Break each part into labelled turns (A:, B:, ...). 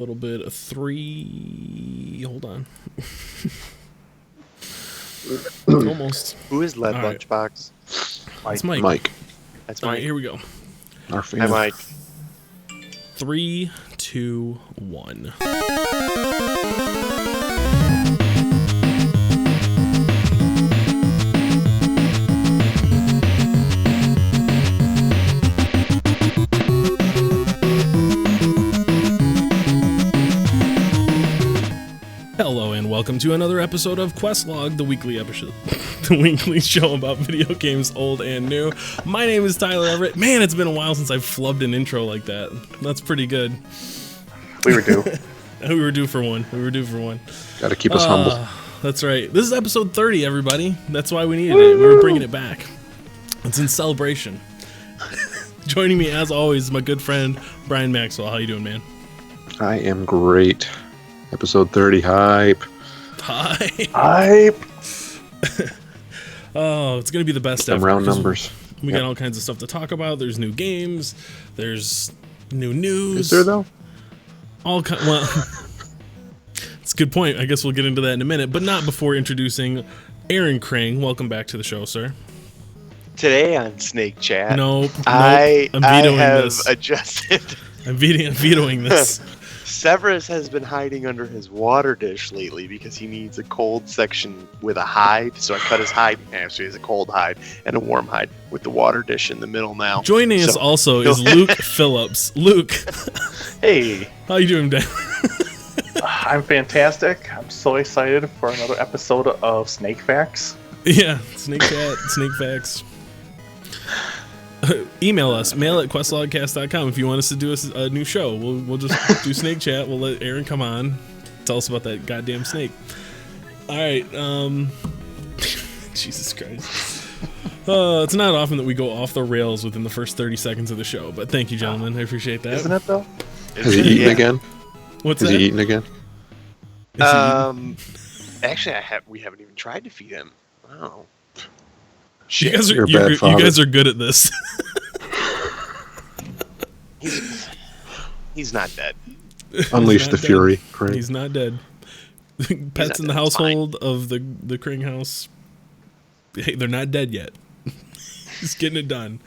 A: little bit of 3. Hold on. Almost.
B: Who is Lead
A: All right.
B: Lunchbox?
A: It's Mike.
C: Mike.
B: That's
A: All
B: Mike.
A: right, here we go.
C: Our
B: Hi,
C: fan.
B: Mike.
A: 3, 2, 1. Hello and welcome to another episode of Questlog, the weekly episode, the weekly show about video games old and new. My name is Tyler Everett. Man, it's been a while since I've flubbed an intro like that. That's pretty good.
B: We were due.
A: We were due for one.
C: Got to keep us humble.
A: That's right. This is episode 30, everybody. That's why we needed it. We were bringing it back. It's in celebration. Joining me, as always, is my good friend, Brian Maxwell. How you doing, man?
C: I am great. Episode 30 hype.
A: Hi. Oh, it's going to be the best
C: Some
A: ever.
C: round numbers.
A: We got all kinds of stuff to talk about. There's new games. There's new news.
C: Is there, though?
A: Well, it's a good point. I guess we'll get into that in a minute, but not before introducing Aaron Krang. Welcome back to the show, sir.
B: Today on Snake Chat,
A: Nope.
B: I
A: vetoing
B: have
A: this.
B: adjusted.
A: I'm vetoing this.
B: Severus has been hiding under his water dish lately because he needs a cold section with a hide. So I cut his hide in half, so he has a cold hide and a warm hide with the water dish in the middle now.
A: Joining us also is Luke Phillips. Luke,
D: Hey,
A: how you doing, Dan?
D: I'm fantastic. I'm so excited for another episode of Snake Facts.
A: Yeah, Snake Chat, Snake Facts. Email us, mail@questlogcast.com if you want us to do a new show. We'll just do Snake Chat. We'll let Aaron come on, tell us about that goddamn snake. All right, Jesus Christ. It's not often that we go off the rails within the first 30 seconds of the show, but thank you, gentlemen. I appreciate that.
D: Isn't it, though?
C: Has he eaten again?
A: What's
C: Has
A: that?
C: he eaten again?
A: Is he eating?
B: Actually, we haven't even tried to feed him. Wow.
A: You guys
C: You're
A: are
C: a bad
A: you
C: father.
A: guys are good at this.
B: He's not dead.
C: Unleash
A: not
C: the
A: dead.
C: fury. Great.
A: He's not dead. Pets
B: not
A: in the
B: dead. It's
A: household of the Kring house. Hey, they're not dead yet. He's getting it done.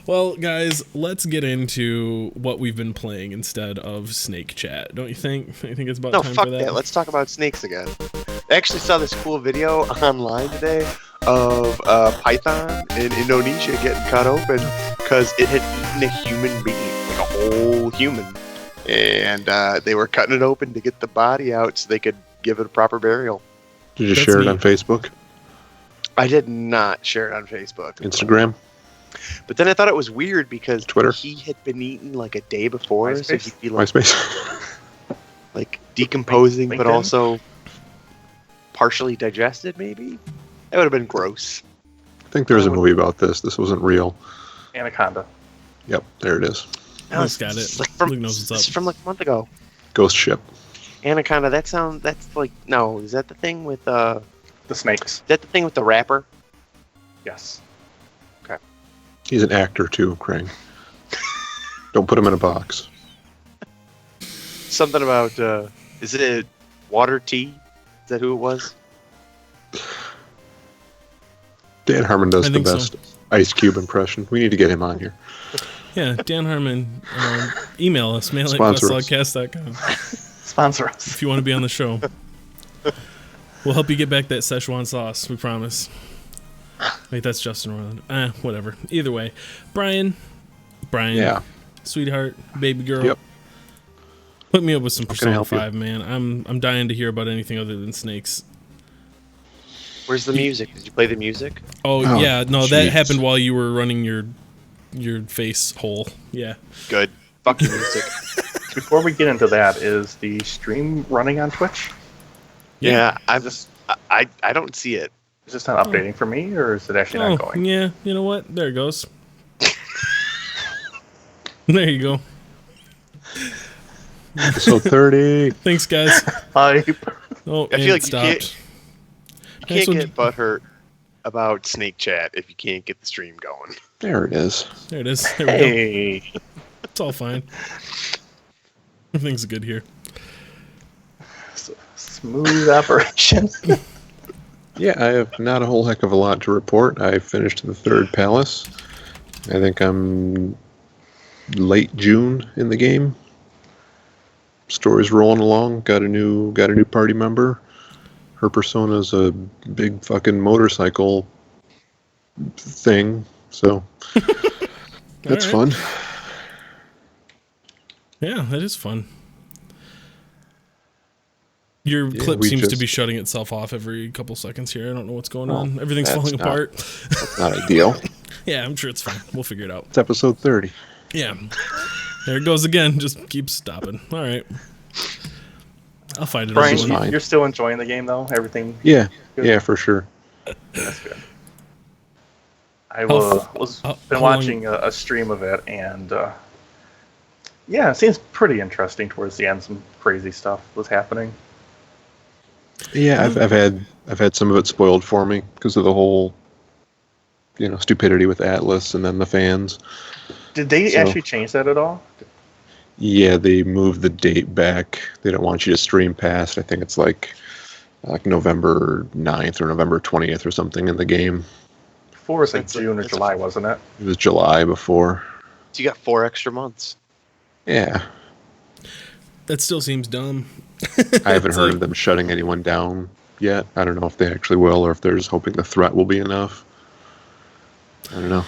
A: Well, guys, let's get into what we've been playing instead of Snake Chat. Don't you think? I think it's about
B: No,
A: time
B: fuck
A: for
B: that. Let's talk about snakes again. I actually saw this cool video online today of a python in Indonesia getting cut open because it had eaten a human being, like a whole human. And they were cutting it open to get the body out so they could give it a proper burial.
C: Did you
A: That's
C: share it
A: neat.
C: on Facebook?
B: I did not share it on Facebook.
C: Instagram?
B: But then I thought it was weird because
C: Twitter?
B: he had been eaten like a day before, so
D: MySpace?
B: he'd be like,
C: MySpace?
B: like decomposing, but
D: LinkedIn?
B: also partially digested, maybe? That would have been gross.
C: I think there's a movie about this. This wasn't real.
D: Anaconda.
C: Yep, there it is.
A: Luke's got it.
B: It's like from,
A: Luke knows what's up.
B: it's from like a month ago.
C: Ghost Ship.
B: Anaconda, that's like, no, is that the thing with,
D: The snakes.
B: is that the thing with the rapper?
D: Yes.
C: He's an actor, too, Krang. Don't put him in a box.
B: Something about, is it Water Tea? Is that who it was?
C: Dan Harmon does
A: I
C: the
A: think so.
C: best Ice Cube impression. We need to get him on here.
A: Yeah, Dan Harmon, email us,
C: Sponsor us.
A: mail@questlogcast.com
D: Sponsor us.
A: if you want to be on the show. We'll help you get back that Szechuan sauce, we promise. Wait, that's Justin Roiland. Whatever. Either way. Brian,
C: Yeah.
A: sweetheart, baby girl.
C: Yep.
A: Put me up with some
C: How can I
A: Persona
C: help you?
A: 5, man. I'm dying to hear about anything other than snakes.
B: Where's the music? Did you play the music?
A: Oh,
C: Oh,
A: yeah, no, that
C: jeez.
A: happened while you were running your face hole. Yeah.
B: Good. Fuck your music.
D: Before we get into that, is the stream running on Twitch?
B: Yeah,
D: Just
B: I don't see it.
D: is this not updating for me, or is it actually not going?
A: Yeah, you know what? There it goes. There you go.
C: Episode 30.
A: Thanks, guys.
D: Hype.
A: Oh,
B: I
A: and
B: feel
A: it
B: like you can't-
A: stopped.
B: You
A: That's
B: can't
A: what-
B: get butthurt about Snake Chat if you can't get the stream going.
C: There it is.
A: There it is. There we go.
D: Hey.
A: It's all fine. Everything's good here.
D: Smooth operation.
C: Yeah, I have not a whole heck of a lot to report. I finished the third palace. I think I'm late June in the game. Story's rolling along. Got a new party member. Her persona's a big fucking motorcycle thing, so that's
A: right.
C: fun.
A: Yeah, that is fun. Your
C: Yeah,
A: clip
C: we
A: seems to
C: just-
A: be shutting itself off every couple seconds here. I don't know what's going
C: Oh,
A: on. Everything's
C: that's
A: falling
C: not-
A: apart.
C: That's not ideal.
A: Yeah, I'm sure it's fine. We'll figure it out.
C: It's episode 30.
A: Yeah. There it goes again. Just keeps stopping. All right. I'll find it.
D: Brian,
C: is fine.
D: you're still enjoying the game though. Everything.
C: Yeah,
D: Good.
C: yeah, for sure.
D: That's good. I
A: How
D: was
A: how
D: been
A: long-
D: watching a stream of it, and yeah, it seems pretty interesting towards the end. Some crazy stuff was happening.
C: Yeah, I've had some of it spoiled for me because of the whole, stupidity with Atlas and then the fans.
D: Did they
C: So-
D: actually change that at all?
C: Yeah, they moved the date back. They don't want you to stream past. I think it's like November 9th or November 20th or something in the game.
D: Before it was like
B: That's a-
D: June or
B: that's a-
D: July, wasn't it?
C: It was July before.
B: So you got 4 extra months.
C: Yeah,
A: That still seems dumb.
C: I haven't
A: It's
C: heard
A: like-
C: of them shutting anyone down yet. I don't know if they actually will or if they're just hoping the threat will be enough. I don't know.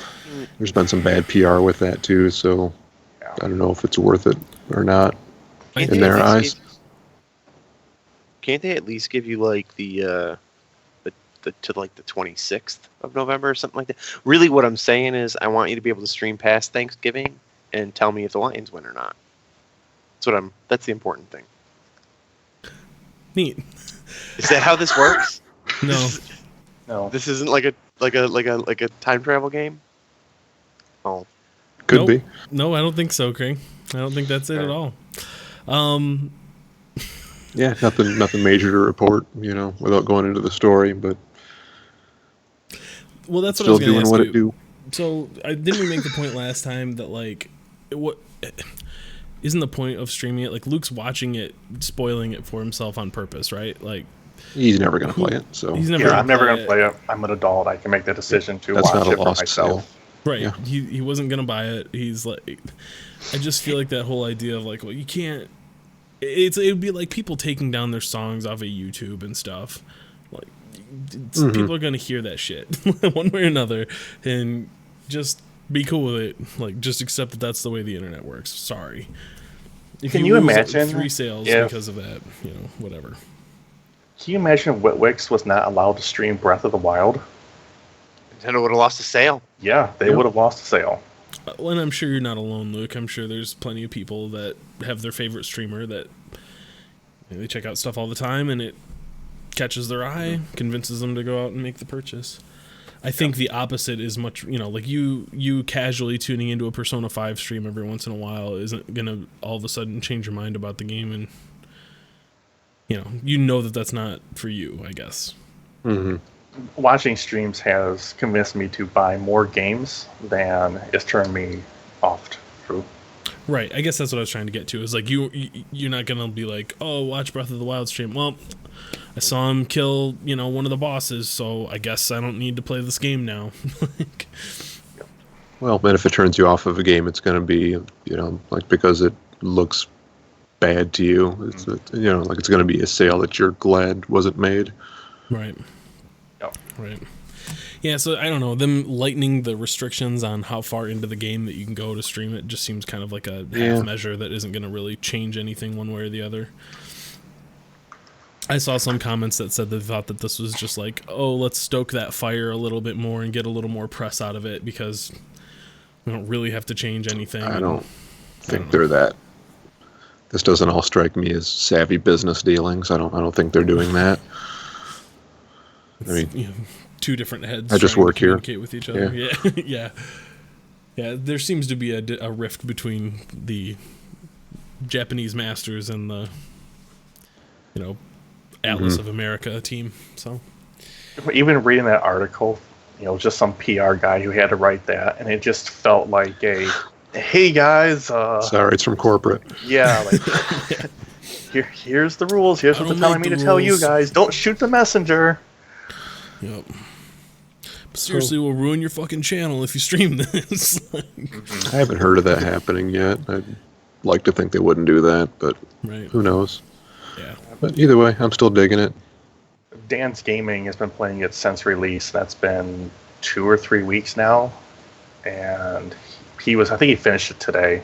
C: There's been some bad PR with that too, so I don't know if it's worth it or not
A: I
C: in
A: think
C: their
B: at
C: eyes.
B: least can't they at least give you like the to like the 26th of November or something like that? Really, what I'm saying is, I want you to be able to stream past Thanksgiving and tell me if the Lions win or not. That's the important thing.
A: Neat.
B: Is that how this works?
A: No.
D: No.
B: This isn't like a time travel game. Oh,
C: Could
A: Nope.
C: be.
A: No, I don't think so, Craig. I don't think that's it at all.
C: Yeah, nothing major to report, without going into the story, but
A: Well, that's what I
C: still
A: was going to
C: doing
A: ask
C: what
A: you.
C: it do.
A: So, didn't we make the point last time that what isn't the point of streaming it? Like Luke's watching it, spoiling it for himself on purpose, right? Like
C: He's never going to play it, so
A: he's never.
D: Yeah,
A: gonna
D: I'm never
A: play
D: gonna play it. I'm an adult. I can make the decision to
C: that's
D: watch
C: not a
D: it for
C: lost
D: myself.
C: sale.
A: Right.
C: Yeah.
A: He wasn't gonna buy it. He's like, I just feel like that whole idea of like, well, you can't. It would be like people taking down their songs off of YouTube and stuff. Like, people are gonna hear that shit one way or another, and just be cool with it. Like, just accept that that's the way the internet works. Sorry. If
D: Can you
A: lose
D: imagine
A: 3 sales
D: if-
A: because of that? Whatever.
D: Can you imagine if Witwix was not allowed to stream Breath of the Wild?
B: Nintendo would have lost a sale.
D: Yeah, they
C: Yeah.
D: would have lost the sale.
A: Well, and I'm sure you're not alone, Luke. I'm sure there's plenty of people that have their favorite streamer that they check out stuff all the time, and it catches their eye, convinces them to go out and make the purchase. I think the opposite is much, like you casually tuning into a Persona 5 stream every once in a while isn't going to all of a sudden change your mind about the game, and you know that that's not for you, I guess.
C: Hmm.
D: Watching streams has convinced me to buy more games than it's turned me off to.
A: Right. I guess that's what I was trying to get to. Is like you're not gonna be like, oh, watch Breath of the Wild stream. Well, I saw him kill, one of the bosses, so I guess I don't need to play this game now. Like,
C: Well, and if it turns you off of a game, it's going to be, because it looks bad to you. It's it's going to be a sale that you're glad wasn't made.
A: right.
D: Yep.
A: Right. Yeah. So I don't know. Them lightening the restrictions on how far into the game that you can go to stream it just seems kind of like a
C: Yeah.
A: half measure that isn't going to really change anything one way or the other. I saw some comments that said they thought that this was just like, oh, let's stoke that fire a little bit more and get a little more press out of it because we don't really have to change anything.
C: I
A: And
C: don't think
A: know.
C: they're that. This doesn't all strike me as savvy business dealings. I don't think they're doing that. I mean,
A: it's, two different heads.
C: I just
A: trying to
C: work here.
A: communicate with each other. Yeah. Yeah. There seems to be a rift between the Japanese masters and the, Atlas of America team. So
D: Even reading that article, just some PR guy who had to write that, and it just felt like a hey guys,
C: Sorry, it's from corporate.
D: yeah, like here's the rules. Here's
A: I
D: what they're
A: don't
D: telling
A: make
D: me
A: the
D: to tell you
A: rules.
D: guys. Don't shoot the messenger.
A: Yep. Seriously, we'll ruin your fucking channel if you stream this.
C: I haven't heard of that happening yet. I'd like to think they wouldn't do that, but
A: Right.
C: who knows?
A: Yeah.
C: But either way, I'm still digging it.
D: Dan's Gaming has been playing it since release. That's been 2 or 3 weeks now, and I think he finished it today.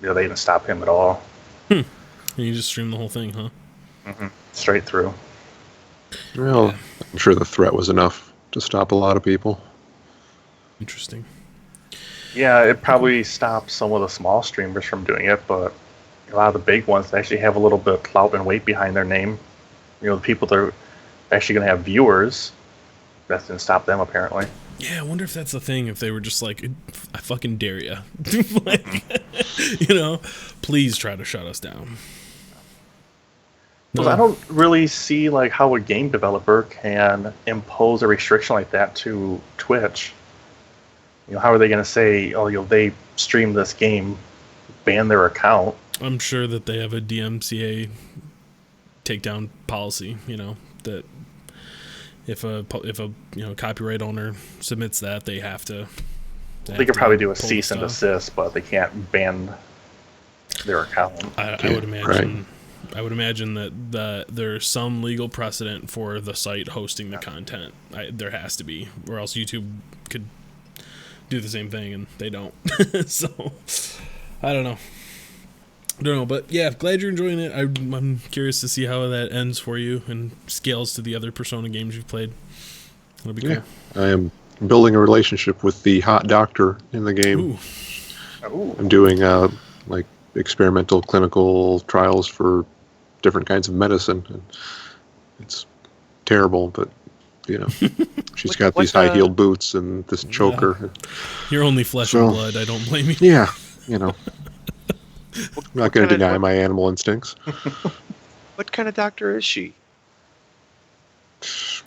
D: They didn't stop him at all.
A: And you just stream the whole thing, huh?
D: Straight through.
C: Well, I'm sure the threat was enough to stop a lot of people.
A: Interesting.
D: Yeah, it probably stopped some of the small streamers from doing it, but a lot of the big ones that actually have a little bit of clout and weight behind their name. The people that are actually going to have viewers, that didn't stop them apparently.
A: Yeah, I wonder if that's the thing. If they were just like, I fucking dare you. Please try to shut us down.
D: Because I don't really see like how a game developer can impose a restriction like that to Twitch. How are they going to say, oh, they stream this game, ban their account?
A: I'm sure that they have a DMCA takedown policy. That if a copyright owner submits that, they have to.
D: They could probably do a cease and desist, but they can't ban their account.
A: I would imagine. Right. I would imagine that there's some legal precedent for the site hosting the content. There has to be, or else YouTube could do the same thing, and they don't. So, I don't know. But yeah, glad you're enjoying it. I'm curious to see how that ends for you and scales to the other Persona games you've played. That'll be cool.
C: I am building a relationship with the hot doctor in the game.
D: Ooh.
C: I'm doing like experimental clinical trials for different kinds of medicine. And it's terrible, but she's got these high-heeled boots and this choker.
A: You're only flesh and blood. I don't blame you.
C: Yeah, I'm not going to deny my animal instincts.
B: What kind of doctor is she?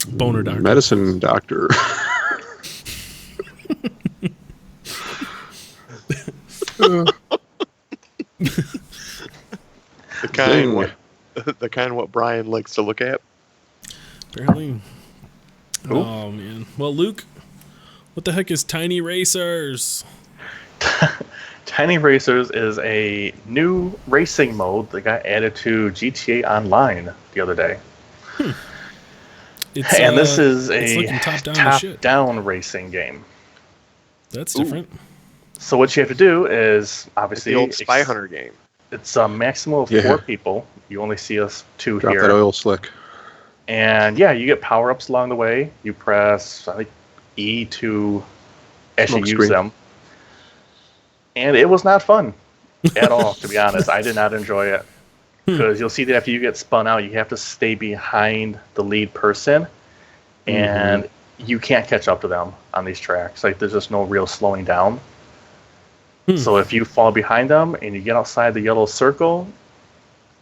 A: Boner doctor.
C: Medicine doctor.
B: The kind what Brian likes to look at.
A: Apparently.
B: Ooh.
A: Oh man. Well, Luke, what the heck is Tiny Racers?
D: Tiny Racers is a new racing mode that got added to GTA Online the other day. This is a top-down racing game.
A: That's different.
D: So what you have to do is, obviously...
B: The old Spy Hunter game.
D: It's a maximum of 4 people. You only see us 2
C: Drop
D: here.
C: that oil slick.
D: And you get power-ups along the way. You press, I think, E to actually use them. And it was not fun at all, to be honest. I did not enjoy it. Because you'll see that after you get spun out, you have to stay behind the lead person. And you can't catch up to them on these tracks. Like, there's just no real slowing down. So if you fall behind them and you get outside the yellow circle,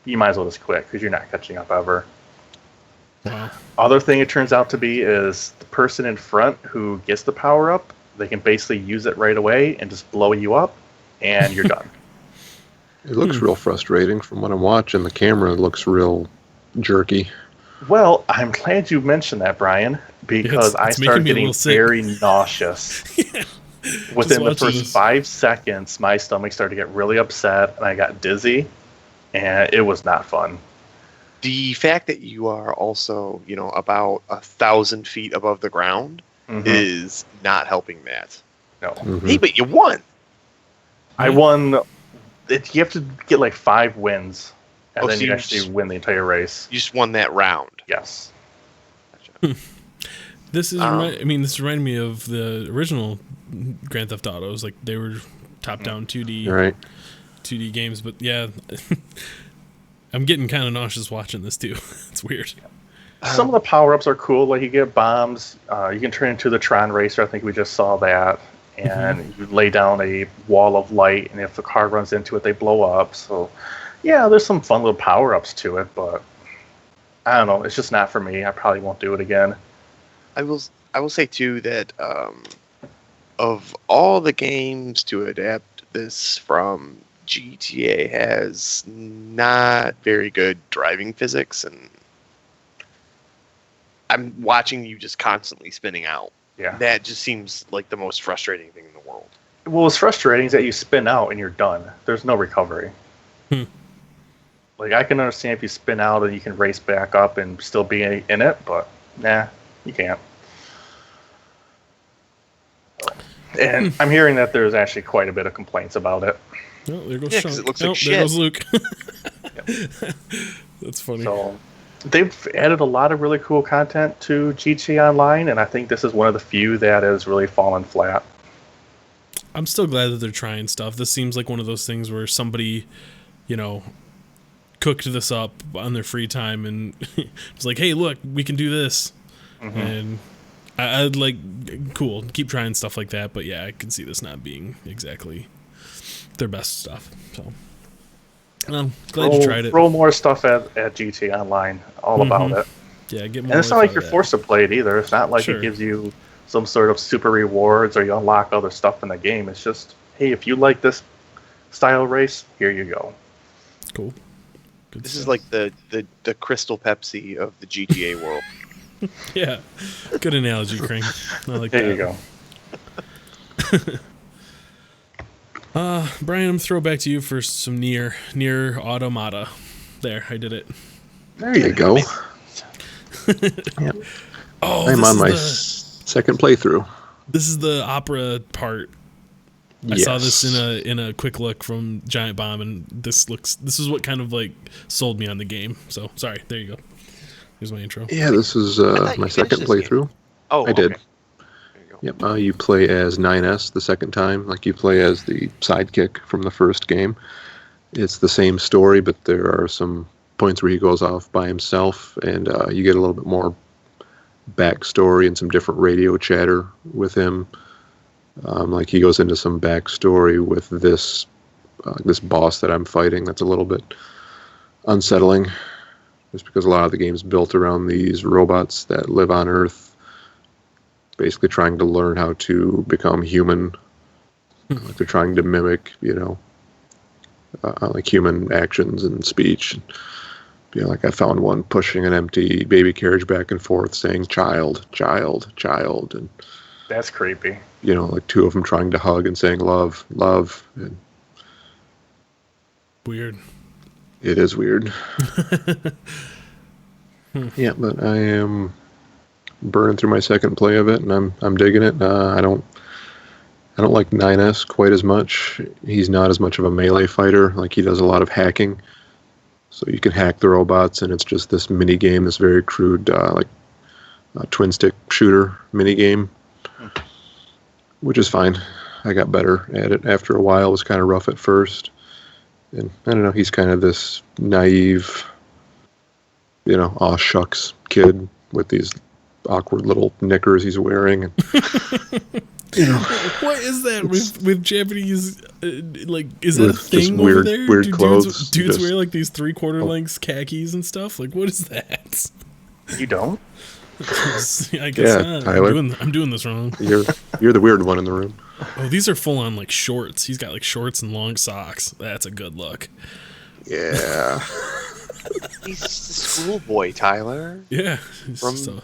D: you might as well just quit because you're not catching up ever.
A: Wow.
D: Other thing it turns out to be is the person in front who gets the power up, they can basically use it right away and just blow you up, and you're done.
C: It looks real frustrating from what I'm watching. The camera looks real jerky.
D: Well, I'm glad you mentioned that, Brian, because I started getting very nauseous. Within the first 5 seconds, my stomach started to get really upset, and I got dizzy, and it was not fun.
B: The fact that you are also, about 1,000 feet above the ground is not helping that.
D: No.
B: Hey, but you won!
D: I won. You have to get like 5 wins, and then you actually win the entire race.
B: You just won that round.
D: Yes.
B: Gotcha.
A: This this reminded me of the original Grand Theft Autos. Like, they were top-down 2D games, but yeah, I'm getting kind of nauseous watching this too. It's weird.
D: Some of the power-ups are cool. Like, you get bombs. You can turn into the Tron Racer. I think we just saw that. And you lay down a wall of light, and if the car runs into it, they blow up. So, yeah, there's some fun little power-ups to it, but I don't know. It's just not for me. I probably won't do it again.
B: I will say too that of all the games to adapt this from GTA has not very good driving physics, and I'm watching you just constantly spinning out.
D: Yeah.
B: That just seems like the most frustrating thing in the world.
D: Well, what's frustrating is that you spin out and you're done. There's no recovery. Like, I can understand if you spin out and you can race back up and still be in it, but nah, you can't. And I'm hearing that there's actually quite a bit of complaints about it.
A: Oh, there goes
B: Yeah,
A: Sean.
B: 'cause it looks
A: Oh,
B: like
A: there
B: shit.
A: goes Luke. That's funny.
D: So they've added a lot of really cool content to GTA Online, and I think this is one of the few that has really fallen flat.
A: I'm still glad that they're trying stuff. This seems like one of those things where somebody, you know, cooked this up on their free time and was like, hey, look, we can do this.
D: Mm-hmm.
A: And I'd like, cool, keep trying stuff like that. But yeah, I can see this not being exactly their best stuff. So, glad you tried it.
D: Throw more stuff at GTA Online, all about it.
A: Yeah, get more.
D: And it's not
A: life
D: like
A: out
D: you're
A: of that.
D: forced to play it either. It's not like
A: Sure.
D: it gives you some sort of super rewards or you unlock other stuff in the game. It's just, hey, if you like this style race, here you go.
A: Cool. Good
B: This
A: stuff.
B: is like the Crystal Pepsi of the GTA world.
A: Yeah, good analogy, Kring. I like
D: There
A: that.
D: you go.
A: Brian, I'm gonna throw it back to you for some near Automata. There, I did it.
C: There you go.
A: Oh,
C: I'm
A: this
C: on
A: is
C: my
A: the-
C: second playthrough.
A: This is the opera part. I saw this in a quick look from Giant Bomb, and this is what kind of like sold me on the game. So sorry, there you go. Here's my intro.
C: Yeah, this is
B: thought
C: my
B: you
C: second
B: finished this game.
C: playthrough.
B: Oh,
C: I did.
B: okay. There you go.
C: Yep. You play as 9S the second time, like you play as the sidekick from the first game. It's the same story, but there are some points where he goes off by himself, and you get a little bit more backstory and some different radio chatter with him. Like he goes into some backstory with this boss that I'm fighting. That's a little bit unsettling, just because a lot of the game's built around these robots that live on Earth, basically trying to learn how to become human. Like they're trying to mimic, like human actions and speech. Like I found one pushing an empty baby carriage back and forth, saying "child, child, child," and
D: That's creepy.
C: like two of them trying to hug and saying "love, love." And
A: Weird.
C: it is weird. Yeah, but I am burning through my second play of it, and I'm digging it. I don't like 9S quite as much. He's not as much of a melee fighter. Like he does a lot of hacking, so you can hack the robots, and it's just this mini game, this very crude twin stick shooter mini game, which is fine. I got better at it after a while. It was kind of rough at first, and I don't know. He's kind of this naive, aw shucks kid with these awkward little knickers he's wearing. And,
A: What is that with Japanese? Like, is that a
C: With just
A: thing over
C: weird-
A: there?
C: weird
A: Do
C: clothes,
A: dudes
C: just-
A: wear like these 3/4 lengths khakis and stuff? Like, what is that?
D: You don't?
A: I guess
C: Yeah,
A: not.
C: Tyler.
A: I'm doing this wrong.
C: you're the weird one in the room.
A: Oh, these are full on like shorts. He's got like shorts and long socks. That's a good look.
C: Yeah.
B: He's just a schoolboy, Tyler.
A: Yeah. It's
B: From-
A: just a-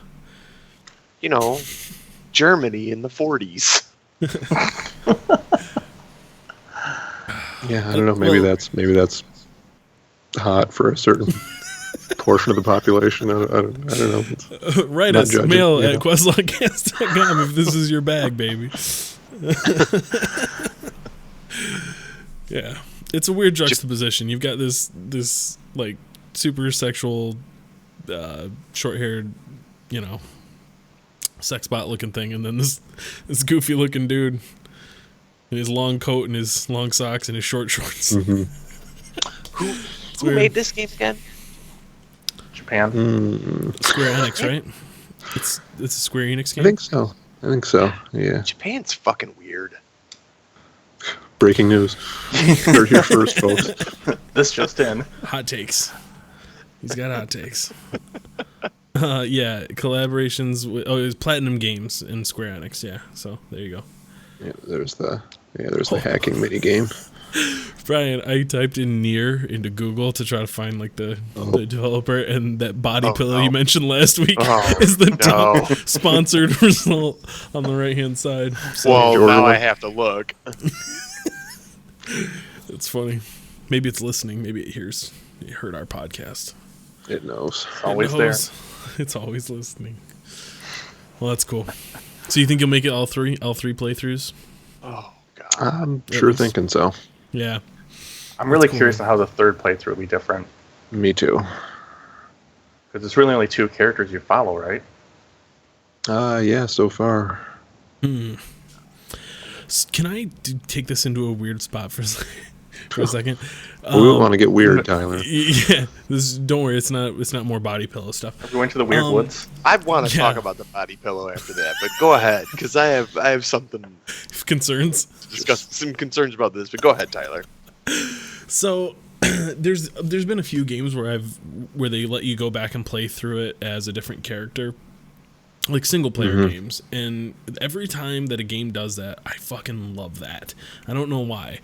B: Germany in the 40s.
C: Yeah, I don't know. Maybe
A: Well-
C: that's hot for a certain portion of the population. I don't know.
A: Write
C: Not
A: us
C: judging,
A: mail
C: you
A: at
C: know.
A: questlogcast.com if this is your bag, baby. Yeah, it's a weird juxtaposition. You've got this like super sexual, short-haired, sex bot looking thing, and then this goofy looking dude in his long coat and his long socks and his short shorts.
C: Mm-hmm.
B: Who
A: weird.
B: made this game again?
D: Japan?
A: Square Enix, right? It's a Square Enix
C: I
A: game.
C: think so. Yeah.
B: Japan's fucking weird.
C: Breaking news. Heard here first, folks.
D: This just in.
A: Hot takes. He's got hot takes. Yeah, collaborations with it was Platinum Games and Square Enix. Yeah, so there you go.
C: Yeah, there's the Yeah, there's the hacking minigame.
A: Brian, I typed in Nier into Google to try to find like the developer, and that body pillow you mentioned last week is the top sponsored result on the right hand side. So,
B: well, now I have to look.
A: It's funny. Maybe it's listening. Maybe it heard our podcast.
C: It knows.
D: Always there.
A: It's always listening. Well, that's cool. So you think you'll make it all three playthroughs?
B: Oh God,
C: I'm sure thinking so.
A: Yeah.
D: I'm really curious on how the third playthrough will be different.
C: Me too.
D: Because it's really only 2 characters you follow, right?
C: Yeah, so far.
A: Can I take this into a weird spot for a second?
C: We don't want to get weird, Tyler.
A: Yeah, don't worry. It's not more body pillow stuff.
D: Are we going to the weird woods?
B: I want to talk about the body pillow after that, but go ahead because I have something
A: Concerns.
B: to discuss. Some concerns about this, but go ahead, Tyler.
A: So there's been a few games where they let you go back and play through it as a different character, like single player games, and every time that a game does that, I fucking love that. I don't know why.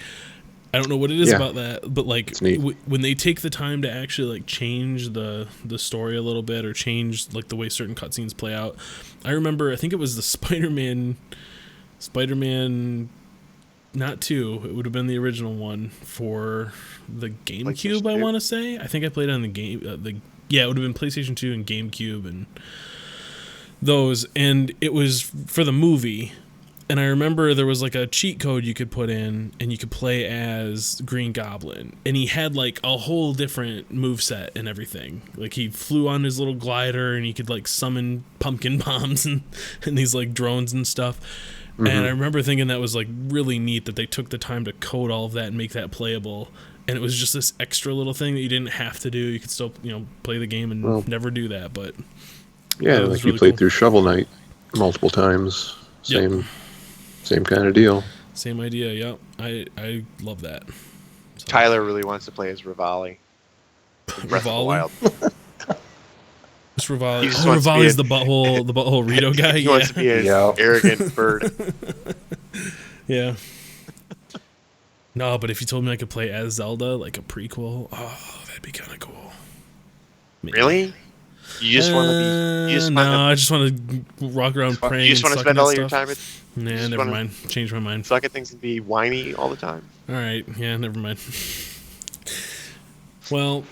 A: I don't know what it is about that, but like when they take the time to actually like change the story a little bit or change like the way certain cutscenes play out. I remember, I think it was the Spider-Man, not 2. It would have been the original one for the GameCube. I want to say. I think I played it on the game. It would have been PlayStation 2 and GameCube and those, and it was for the movie. And I remember there was like a cheat code you could put in, and you could play as Green Goblin. And he had like a whole different moveset and everything. Like he flew on his little glider, and he could like summon pumpkin bombs and these like drones and stuff. And I remember thinking that was like really neat that they took the time to code all of that and make that playable. And it was just this extra little thing that you didn't have to do. You could still, play the game and never do that. But
C: yeah, like really you played through Shovel Knight multiple times. Same kind of deal.
A: Same idea, yep. I love that. So.
B: Tyler really wants to play as Rivali. Breath of the Wild.
A: It's Rivali. Rivali's the butthole Rito guy.
B: He wants to be an arrogant bird.
A: Yeah. No, but if you told me I could play as Zelda, like a prequel, that'd be kind of cool. Maybe.
B: Really? You just want to be?
A: I just want to rock around praying.
B: You just want to spend all your time?
A: Nah, never mind. Change my mind.
B: Suck at things and be whiny all the time.
A: All right. Yeah, never mind. Well,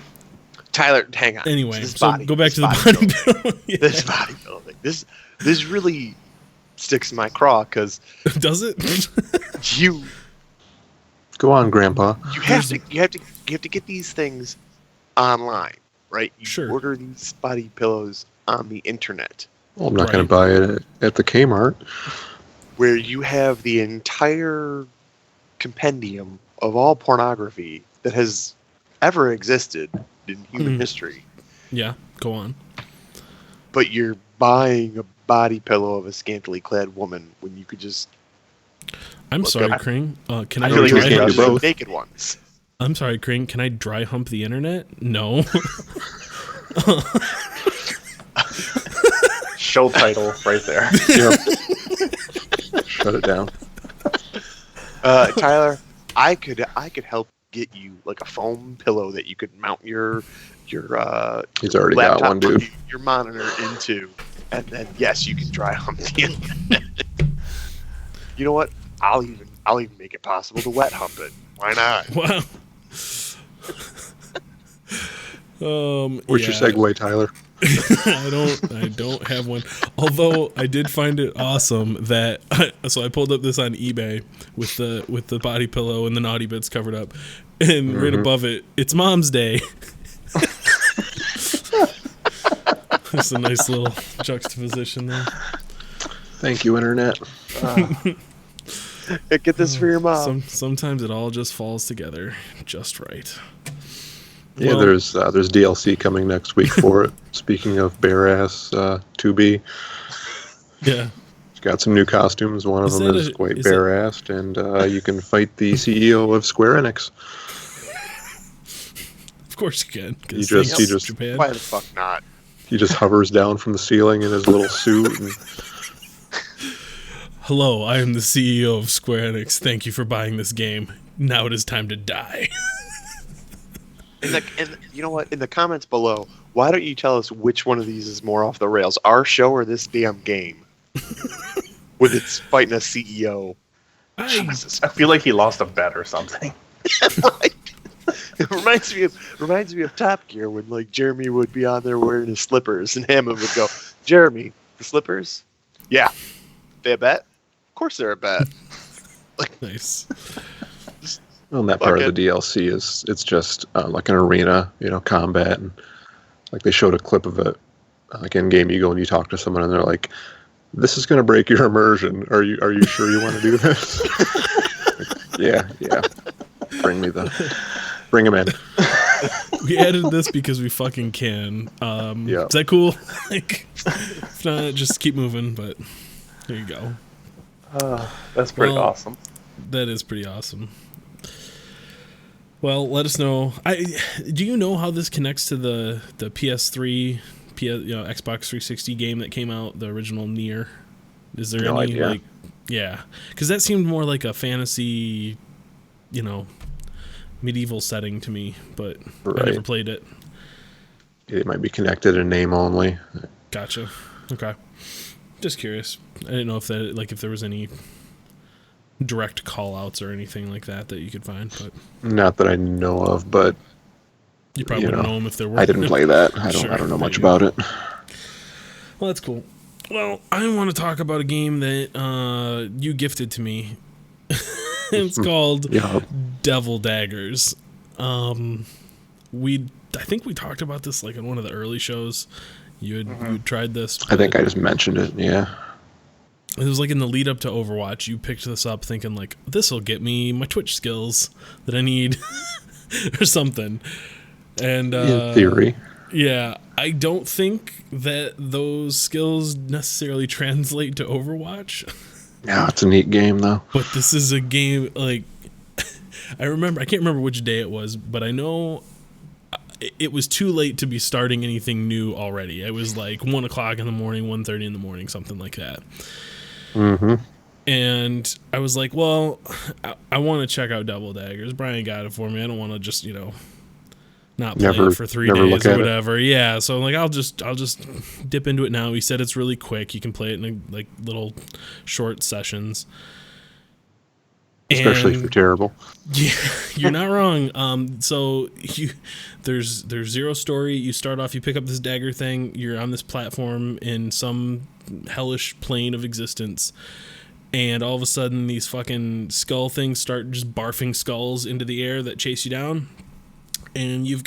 B: Tyler, hang on.
A: Anyway, go back to the body building. Yeah.
B: This bodybuilding. This really sticks in my craw because
A: does it?
C: You go on, Grandpa.
B: You have to get these things online, right? You order these body pillows on the internet.
C: Well, I'm not going to buy it at the Kmart.
B: Where you have the entire compendium of all pornography that has ever existed in human history.
A: Yeah, go on.
B: But you're buying a body pillow of a scantily clad woman when you could just...
A: I'm sorry, Kring. Can I
B: really
A: dry hump
B: both naked ones?
A: I'm sorry, Kring. Can I dry hump the internet? No.
D: Show title right there.
C: Yep. Shut it down.
B: Tyler, I could help get you like a foam pillow that you could mount your
C: He's already got one, dude.
B: Your monitor into, and then yes, you can dry hump the internet. You know what? I'll even make it possible to wet hump it. Why not?
A: Wow.
C: What's your segue, Tyler?
A: I don't have one. Although I did find it awesome that so I pulled up this on eBay with the body pillow and the naughty bits covered up, and right above it, it's Mom's Day. It's a nice little juxtaposition there.
C: Thank you, Internet.
B: Get this for your mom.
A: Sometimes it all just falls together just right.
C: Yeah, well, there's DLC coming next week for it. Speaking of bare ass 2B,
A: yeah,
C: it's got some new costumes. One of them is quite bare assed, and you can fight the CEO of Square Enix.
A: Of course you can.
C: He just
A: Japan.
B: Why the fuck not?
C: He just hovers down from the ceiling in his little suit. And...
A: Hello, I am the CEO of Square Enix. Thank you for buying this game. Now it is time to die.
B: And you know what? In the comments below, why don't you tell us which one of these is more off the rails, our show or this damn game? With its fighting a CEO. Jesus.
D: I feel like he lost a bet or something.
B: Right. It reminds me of Top Gear when like Jeremy would be on there wearing his slippers and Hammond would go, Jeremy, the slippers? Yeah. They a bet? Of course they're a bet. Like,
A: Nice.
C: Well, and that part of the DLC is it's just like an arena, combat, and like they showed a clip of it. Like in game, you go and you talk to someone, and they're like, "This is going to break your immersion. Are you sure you want to do this?" Like, yeah. Bring him in.
A: We added this because we fucking can.
C: Yeah.
A: Is that cool? Like, if not, just keep moving. But there you go.
D: That's pretty awesome.
A: That is pretty awesome. Well, let us know. Do you know how this connects to the PS3, Xbox 360 game that came out, the original Nier? Is there
C: No
A: any
C: idea.
A: like, yeah, because that seemed more like a fantasy, medieval setting to me, but I never
C: Right.
A: played it.
C: It might be connected in name only.
A: Gotcha. Okay. Just curious. I didn't know if there was any direct call outs or anything like that you could find, but
C: Not that I know of, but
A: you probably wouldn't know them if there were.
C: I didn't play that. I
A: Sure.
C: don't know
A: There
C: much
A: you go.
C: about it.
A: Well, that's cool. Well, I want to talk about a game that you gifted to me. It's called
C: Yeah.
A: Devil Daggers. I think we talked about this like in one of the early shows. You tried this.
C: I think
A: but
C: I just mentioned it. Yeah.
A: it was like in the lead up to Overwatch. You picked this up thinking like, this will get me my Twitch skills that I need or something. And
C: In theory.
A: yeah, I don't think that those skills necessarily translate to Overwatch.
C: Yeah, it's a neat game though.
A: But this is a game, like, I can't remember which day it was, but I know it was too late to be starting anything new already. It was like 1 o'clock in the morning, 1:30 in the morning, something like that.
C: Mm-hmm.
A: And I was like, well, I want to check out Devil Daggers. Brian got it for me. I don't want to just, not play
C: Never-
A: it for 3
C: never
A: days
C: look
A: or
C: at it.
A: whatever. Yeah, so I'm like, I'll just dip into it now. He said it's really quick. You can play it in like little short sessions.
C: Especially if
A: And-
C: you're terrible.
A: yeah, you're not wrong. So there's zero story. You start off, you pick up this dagger thing. You're on this platform in some hellish plane of existence, and all of a sudden these fucking skull things start just barfing skulls into the air that chase you down, and you're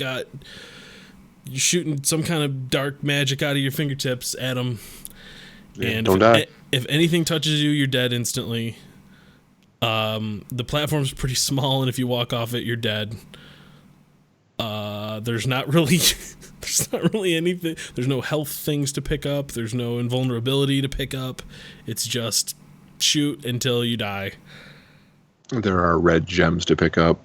A: shooting some kind of dark magic out of your fingertips at them.
C: Yeah,
A: And
C: don't die.
A: if anything touches you, you're dead instantly. The platform's pretty small, and if you walk off it, you're dead. There's not really anything. There's no health things to pick up. There's no invulnerability to pick up. It's just shoot until you die.
C: There are red gems to pick up.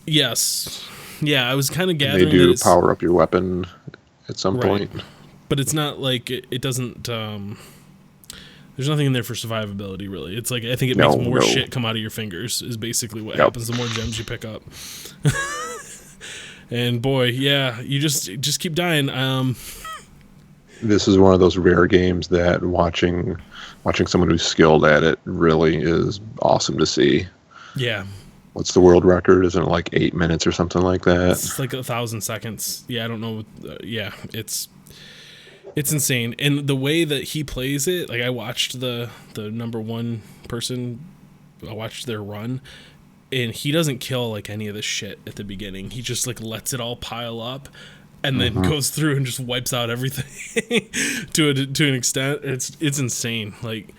A: Yes. Yeah, I was kind of
C: They
A: gathering that
C: do
A: it's,
C: power up your weapon at some
A: Right.
C: point.
A: but it's not like it doesn't. There's nothing in there for survivability, really. It's like I think it makes more
C: No.
A: shit come out of your fingers. Is basically what
C: Yep.
A: happens the more gems you pick up. And boy, yeah, you just keep dying.
C: This is one of those rare games that watching someone who's skilled at it really is awesome to see.
A: Yeah,
C: What's the world record? Isn't it like 8 minutes or something like that?
A: it's like 1,000 seconds. Yeah, I don't know. Yeah, it's insane. And the way that he plays it, like I watched the number one person, I watched their run, and he doesn't kill like any of this shit at the beginning. He just like lets it all pile up, and then goes through and just wipes out everything to an extent. It's insane. Like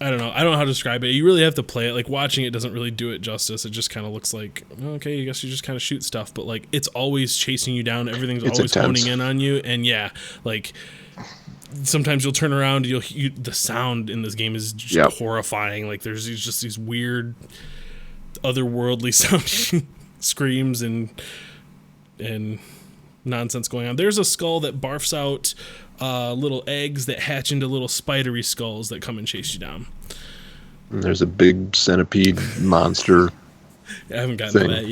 A: I don't know how to describe it. You really have to play it. Like watching it doesn't really do it justice. It just kind of looks like, okay, I guess you just kind of shoot stuff, but like it's always chasing you down. Everything's
C: It's
A: always
C: intense.
A: honing in on you, and yeah, like sometimes you'll turn around, the sound in this game is just
C: Yep.
A: horrifying. Like there's these weird otherworldly sounding screams and nonsense going on. There's a skull that barfs out little eggs that hatch into little spidery skulls that come and chase you down.
C: And there's a big centipede monster.
A: I haven't gotten to that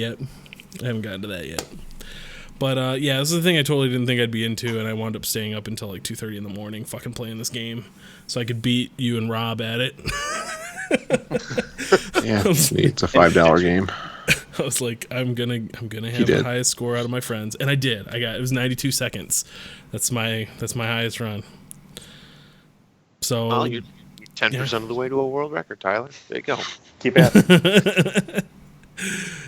A: yet. But yeah, this is the thing I totally didn't think I'd be into, and I wound up staying up until like 2:30 in the morning, fucking playing this game, so I could beat you and Rob at it.
C: Yeah, it's a $5 game.
A: I was like, I'm gonna have the highest score out of my friends, and I did. It was 92 seconds. That's my highest run. So
B: well, you're 10% of the way to a world record, Tyler. There you go.
D: Keep at it.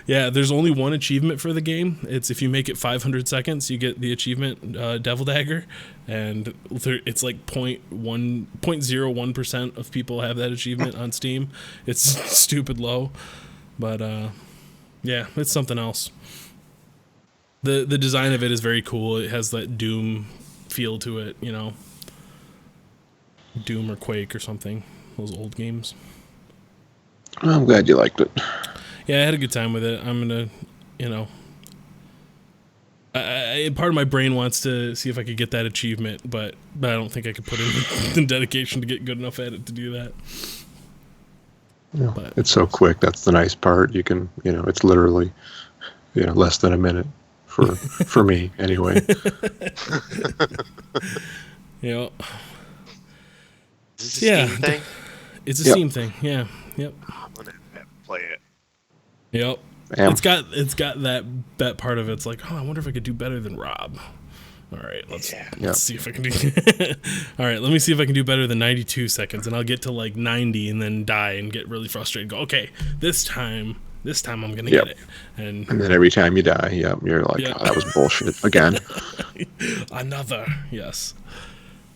A: Yeah, there's only one achievement for the game. It's if you make it 500 seconds, you get the achievement Devil Dagger, and it's like 0.01% of people have that achievement on Steam. It's stupid low, but yeah, it's something else. The design of it is very cool. It has that Doom feel to it, you know, Doom or Quake or something. Those old games.
C: I'm glad you liked it.
A: Yeah, I had a good time with it. I'm gonna, you know, part of my brain wants to see if I could get that achievement, but I don't think I could put in the dedication to get good enough at it to do that.
C: Yeah, but it's so quick. That's the nice part. You can, it's literally, less than a minute for me anyway.
A: Yeah.
B: Is this a Steam thing?
A: It's a Steam thing. Yeah. Yep.
B: I'm gonna have to play it.
A: Yep. It's got that part of it's like, oh, I wonder if I could do better than Rob. All right, let's see if I can do. All right, let me see if I can do better than 92 seconds, and I'll get to like 90 and then die and get really frustrated. Go, okay, this time I'm gonna get it. And
C: then every time you die, you're like, oh, that was bullshit again.
A: Another, yes,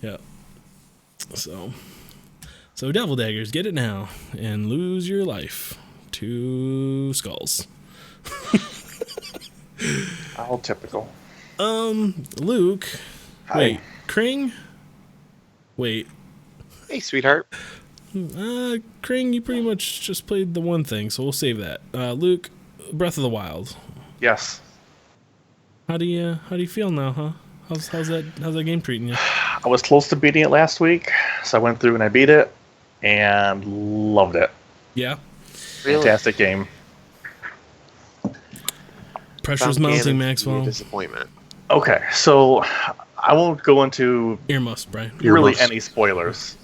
A: yeah. So Devil Daggers, get it now and lose your life. 2 skulls.
D: All typical.
A: Luke.
D: Hi.
A: Wait, Kring? Wait.
B: Hey, sweetheart.
A: Kring, you pretty much just played the one thing, so we'll save that. Luke, Breath of the Wild.
D: Yes.
A: How do you feel now, huh? How's that game treating you?
D: I was close to beating it last week, so I went through and I beat it and loved it.
A: Yeah.
B: Really?
D: Fantastic game.
A: Pressure's mounting, Maxwell.
B: Disappointment.
D: Okay, so I won't go into
A: Earmuffs, Brian.
D: Really any spoilers.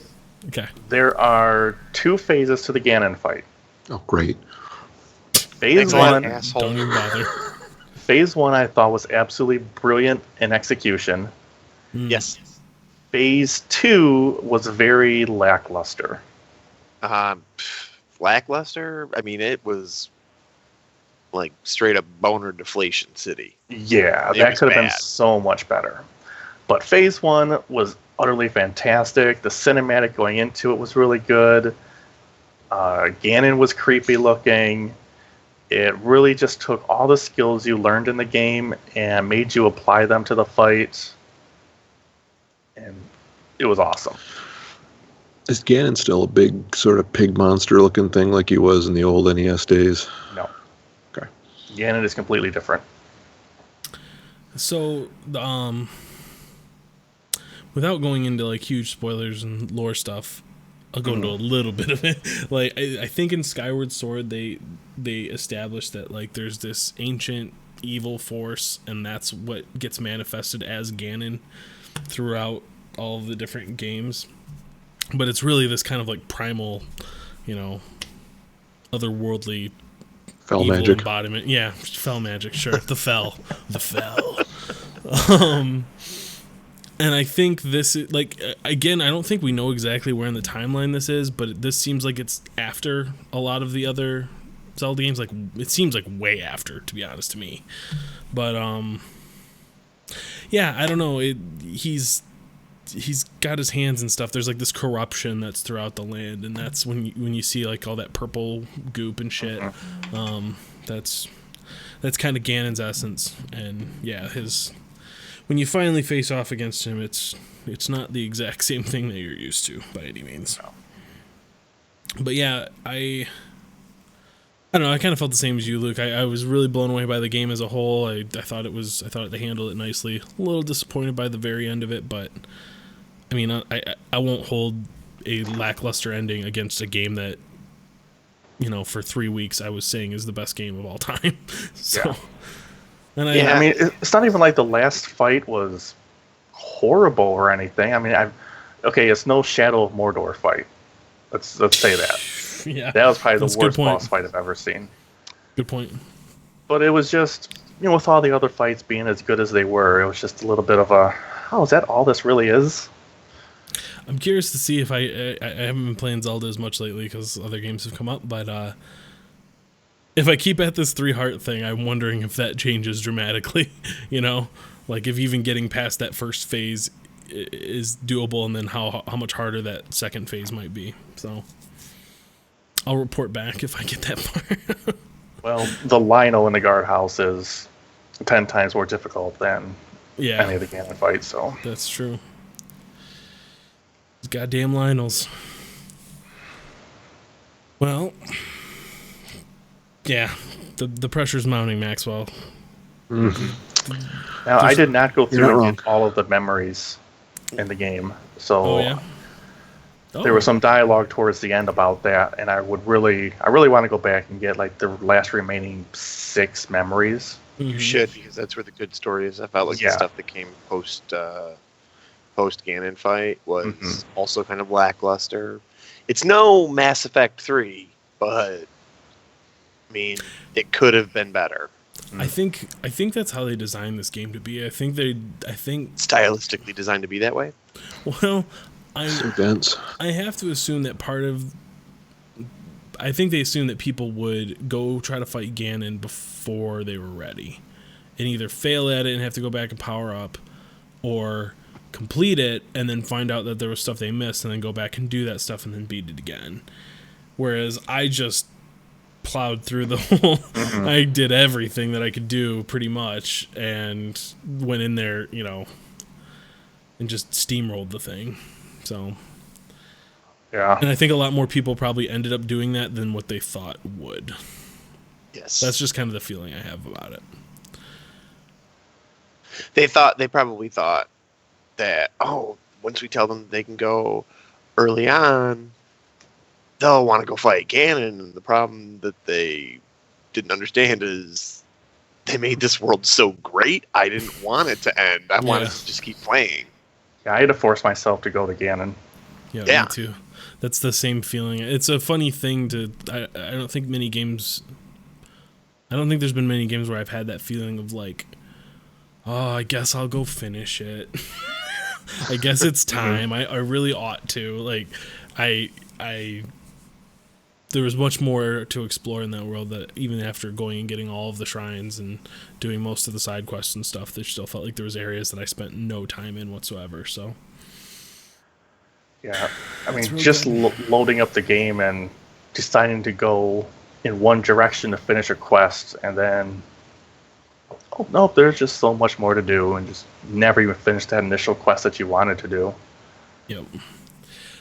A: Okay.
D: There are 2 phases to the Ganon fight.
C: Oh, great.
D: Phase 1,
A: don't even bother.
D: Phase 1 I thought was absolutely brilliant in execution.
B: Yes.
D: Phase 2 was very lackluster.
B: Lackluster? I mean, it was like straight up boner deflation city.
D: Yeah, that could have been so much better. But Phase 1 was utterly fantastic. The cinematic going into it was really good. Ganon was creepy looking. It really just took all the skills you learned in the game and made you apply them to the fight. And it was awesome.
C: Is Ganon still a big sort of pig monster looking thing like he was in the old NES days?
D: No.
C: Okay.
D: Ganon is completely different.
A: So, without going into like huge spoilers and lore stuff, I'll go into a little bit of it. Like I think in Skyward Sword they established that like there's this ancient evil force, and that's what gets manifested as Ganon throughout all of the different games. But it's really this kind of like primal, otherworldly
C: fell
A: evil
C: magic
A: embodiment. Yeah, fell magic. Sure, the fell. And I think this is like, again, I don't think we know exactly where in the timeline this is, but this seems like it's after a lot of the other Zelda games. Like it seems like way after, to be honest to me. But yeah, I don't know. He's got his hands and stuff. There's like this corruption that's throughout the land, and that's when you see like all that purple goop and shit. That's kind of Ganon's essence, and yeah, when you finally face off against him, it's not the exact same thing that you're used to by any means. No. But yeah, I don't know. I kind of felt the same as you, Luke. I was really blown away by the game as a whole. I thought they handled it nicely. A little disappointed by the very end of it, but I mean, I won't hold a lackluster ending against a game that for 3 weeks I was saying is the best game of all time. So,
D: Yeah.
A: and
D: I mean, it's not even like the last fight was horrible or anything. I mean, okay, it's no Shadow of Mordor fight. Let's say that.
A: Yeah,
D: that was probably
A: that's
D: the
A: a good
D: worst
A: point.
D: boss fight I've ever seen.
A: Good point.
D: But it was just, with all the other fights being as good as they were, it was just a little bit of a, oh, is that all this really is?
A: I'm curious to see if I haven't been playing Zelda as much lately because other games have come up, but if I keep at this 3 heart thing, I'm wondering if that changes dramatically. Like if even getting past that first phase is doable, and then how much harder that second phase might be. So I'll report back if I get that far.
D: Well, the Lino in the guardhouse is 10 times more difficult than any of the Ganon fights, so.
A: That's true. Goddamn Lionels. Well, yeah, the pressure's mounting, Maxwell.
D: Now, I did not go through and get all of the memories in the game, so there was some dialogue towards the end about that, and I really want to go back and get like the last remaining 6 memories.
B: You should, because that's where the good story is. I felt like the stuff that came post Ganon fight was also kind of lackluster. It's no Mass Effect 3, but I mean, it could have been better.
A: I think that's how they designed this game to be. I think
B: stylistically designed to be that way.
A: Well, I have to assume that I think they assumed that people would go try to fight Ganon before they were ready, and either fail at it and have to go back and power up, or complete it and then find out that there was stuff they missed and then go back and do that stuff and then beat it again. Whereas I just plowed through the whole I did everything that I could do pretty much and went in there, and just steamrolled the thing. So
D: yeah.
A: And I think a lot more people probably ended up doing that than what they thought would.
B: Yes.
A: That's just kind of the feeling I have about it.
B: They probably thought that, once we tell them they can go early on, they'll want to go fight Ganon. And the problem that they didn't understand is they made this world so great, I didn't want it to end. I wanted to just keep playing.
D: Yeah, I had to force myself to go to Ganon.
A: Yeah, me too. That's the same feeling. It's a funny thing I don't think there's been many games where I've had that feeling of like, oh, I guess I'll go finish it. I guess it's time. I really ought to. Like, there was much more to explore in that world that even after going and getting all of the shrines and doing most of the side quests and stuff, there still felt like there was areas that I spent no time in whatsoever. So,
D: yeah, I mean, just loading up the game and deciding to go in one direction to finish a quest, and then, oh no, there's just so much more to do, and just never even finish that initial quest that you wanted to do.
A: Yep.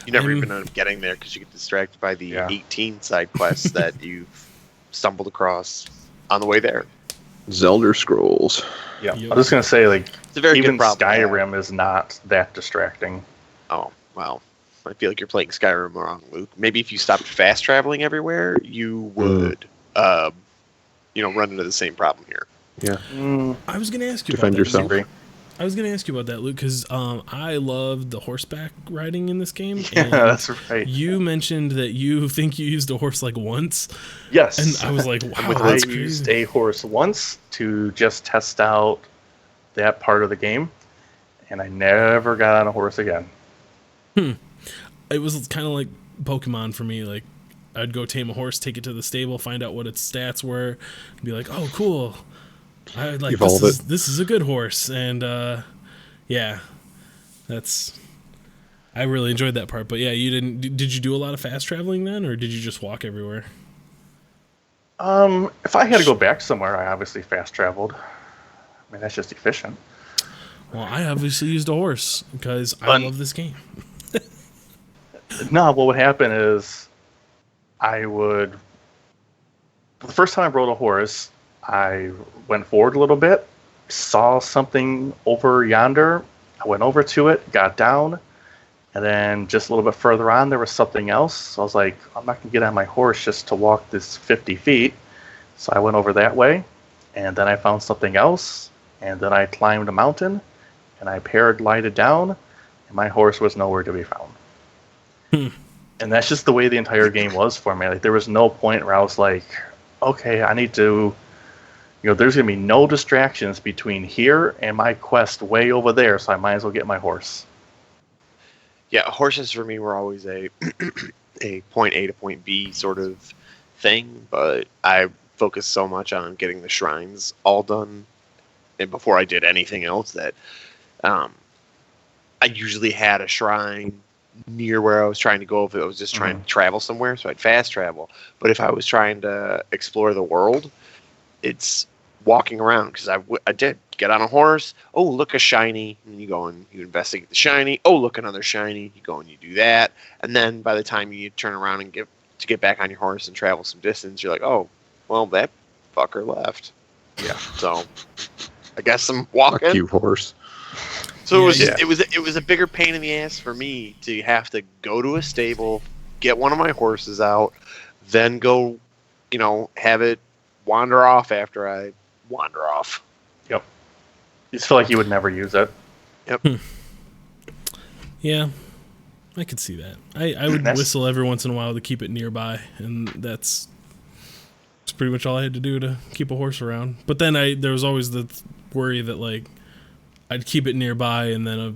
B: You never even end up getting there because you get distracted by the 18 side quests that you've stumbled across on the way there.
C: Zelda Scrolls.
D: Yeah, I was just gonna say, like,
B: it's a very
D: even
B: good problem.
D: Skyrim is not that distracting.
B: Oh well, I feel like you're playing Skyrim wrong, Luke. Maybe if you stopped fast traveling everywhere, you would, run into the same problem here.
C: Yeah.
A: I was gonna ask you
C: defend
A: about that.
C: yourself.
A: I was going to ask you about that, Luke, because I loved the horseback riding in this game.
D: Yeah, that's right.
A: You mentioned that you think you used a horse like once.
D: Yes.
A: And I was like, wow,
D: I used a horse once to just test out that part of the game, and I never got on a horse again.
A: It was kind of like Pokemon for me. Like, I'd go tame a horse, take it to the stable, find out what its stats were, and be like, oh, cool. I like this is a good horse, and I really enjoyed that part. But yeah, did you do a lot of fast traveling then, or did you just walk everywhere?
D: If I had to go back somewhere, I obviously fast traveled. I mean, that's just efficient.
A: Well, I obviously used a horse because I love this game.
D: No, what would happen is the first time I rode a horse, I went forward a little bit, saw something over yonder. I went over to it, got down, And then just a little bit further on, there was something else. So I was like, I'm not going to get on my horse just to walk this 50 feet. So I went over that way, and then I found something else, and then I climbed a mountain, and I paraglided down, and my horse was nowhere to be found. And that's just the way the entire game was for me. Like, there was no point where I was like, okay, I need to, there's going to be no distractions between here and my quest way over there, so I might as well get my horse.
B: Yeah, horses for me were always a point A to point B sort of thing, but I focused so much on getting the shrines all done and before I did anything else that I usually had a shrine near where I was trying to go if I was just trying to travel somewhere, so I'd fast travel. But if I was trying to explore the world, it's walking around, because I did get on a horse. Oh, look, a shiny. And you go and you investigate the shiny. Oh, look, another shiny. You go and you do that. And then by the time you turn around and get back on your horse and travel some distance, you're like, oh, well, that fucker left. Yeah, so I guess I'm walking.
C: Fuck you, horse.
B: So it was a bigger pain in the ass for me to have to go to a stable, get one of my horses out, then go, have it wander off after I wander off.
D: Yep. You just feel like you would never use it.
B: Yep.
A: Yeah, I could see that. I would whistle every once in a while to keep it nearby, and that's pretty much all I had to do to keep a horse around. But then there was always the worry that, like, I'd keep it nearby and then a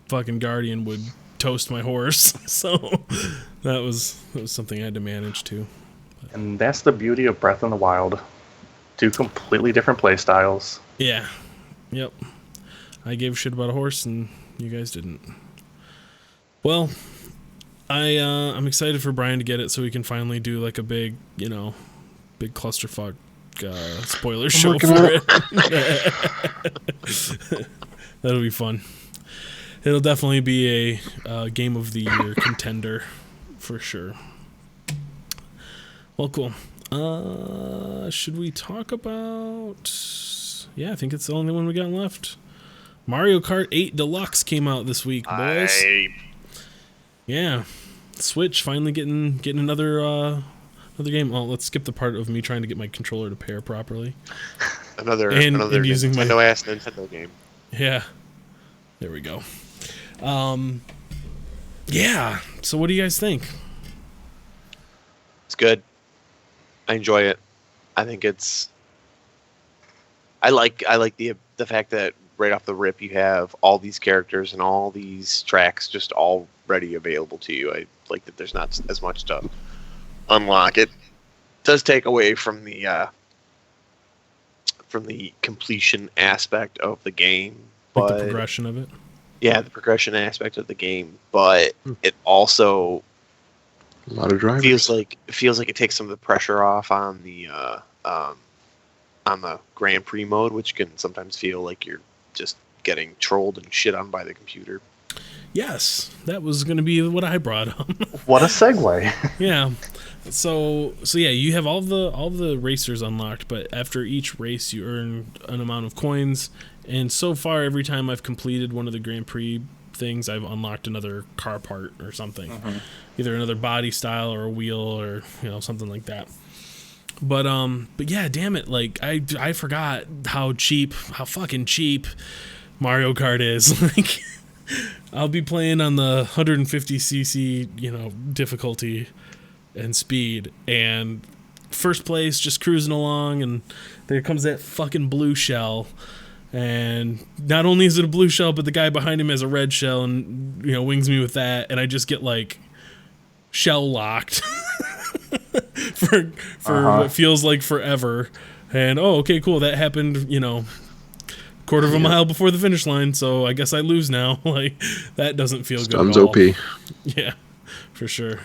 A: fucking guardian would toast my horse. So that was something I had to manage too.
D: And that's the beauty of Breath in the Wild. 2 completely different play styles.
A: Yeah. Yep. I gave a shit about a horse and you guys didn't. Well, I'm excited for Brian to get it so we can finally do like a big clusterfuck spoiler show for it. That'll be fun. It'll definitely be a Game of the Year contender for sure. Well, cool. Should we talk about... Yeah, I think it's the only one we got left. Mario Kart 8 Deluxe came out this week, boys. Yeah. Switch finally getting another game. Oh, let's skip the part of me trying to get my controller to pair properly.
B: Another
A: using
B: Nintendo-ass Nintendo game.
A: Yeah. There we go. Yeah. So what do you guys think?
B: It's good. I enjoy it. I think it's... I like the fact that right off the rip you have all these characters and all these tracks just already available to you. I like that there's not as much to unlock. It does take away from the completion aspect of the game.
A: Like the progression of it?
B: Yeah, the progression aspect of the game. But it also
C: a lot of drivers.
B: feels like it takes some of the pressure off on the Grand Prix mode, which can sometimes feel like you're just getting trolled and shit on by the computer.
A: Yes, that was going to be what I brought up.
D: What a segue.
A: Yeah. So yeah, you have all the racers unlocked, but after each race you earn an amount of coins, and so far every time I've completed one of the Grand Prix things, I've unlocked another car part or something. Mm-hmm. Either another body style or a wheel or something like that. But yeah, damn it, like I forgot how fucking cheap Mario Kart is. Like I'll be playing on the 150cc, difficulty and speed, and first place just cruising along, and there comes that fucking blue shell, and not only is it a blue shell, but the guy behind him has a red shell and wings me with that, and I just get like shell locked for what feels like forever. And okay, cool, that happened quarter of a mile before the finish line, so I guess I lose now. Like that doesn't feel good at all.
C: OP.
A: Yeah, for sure.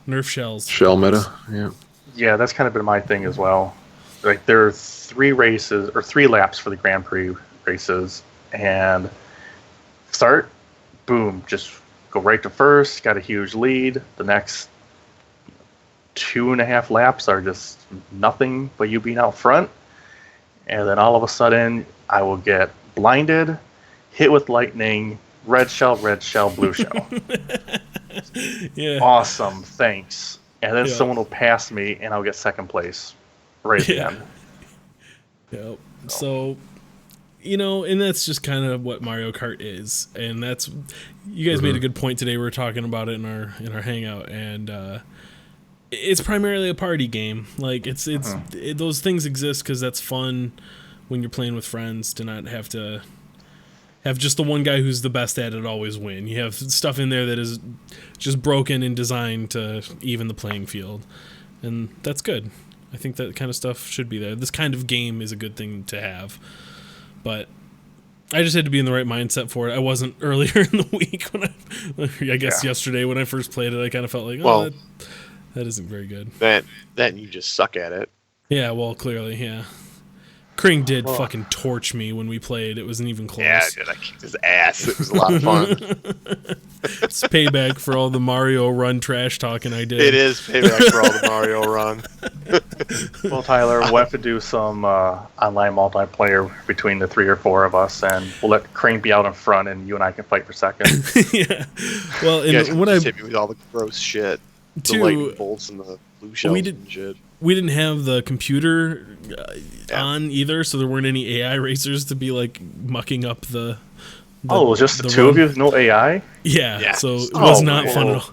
A: Nerf shells.
C: Shell meta. Yeah.
D: Yeah, that's kind of been my thing as well. Like there are 3 races or 3 laps for the Grand Prix races, and start, boom, just go right to first. Got a huge lead. The next 2.5 laps are just nothing but you being out front, and then all of a sudden I will get blinded, hit with lightning, red shell, blue shell.
A: Yeah.
D: Awesome, thanks. And then
A: Yeah.
D: someone will pass me, and I'll get second place right at the end.
A: Yep. So, you know, and that's just kind of what Mario Kart is, and that's you guys made a good point today. We were talking about it in our hangout, and it's primarily a party game. Like those things exist because that's fun when you're playing with friends to not have to have just the one guy who's the best at it always win. You have stuff in there that is just broken and designed to even the playing field, and that's good. I think that kind of stuff should be there. This kind of game is a good thing to have, but I just had to be in the right mindset for it. I wasn't earlier in the week when I guess yesterday when I first played it. I kind of felt like, that isn't very good.
B: That you just suck at it.
A: Yeah, well, clearly, yeah. Kring did fucking torch me when we played. It wasn't even close.
B: Yeah, dude, I kicked his ass. It was a lot of fun.
A: It's payback for all the Mario Run trash talking I did.
B: It is payback for all the Mario Run.
D: Well, Tyler, we'll have to do some online multiplayer between the 3 or 4 of us, and we'll let Kring be out in front, and you and I can fight for second.
A: Yeah. Well,
B: You guys
A: and
B: can
A: what
B: just hit me with all the gross shit. The lightning bolts and the blue shells and shit.
A: We didn't have the computer on either, so there weren't any AI racers to be like mucking up the
D: it was just the 2 of you with no AI?
A: Yeah, so it was not fun at all.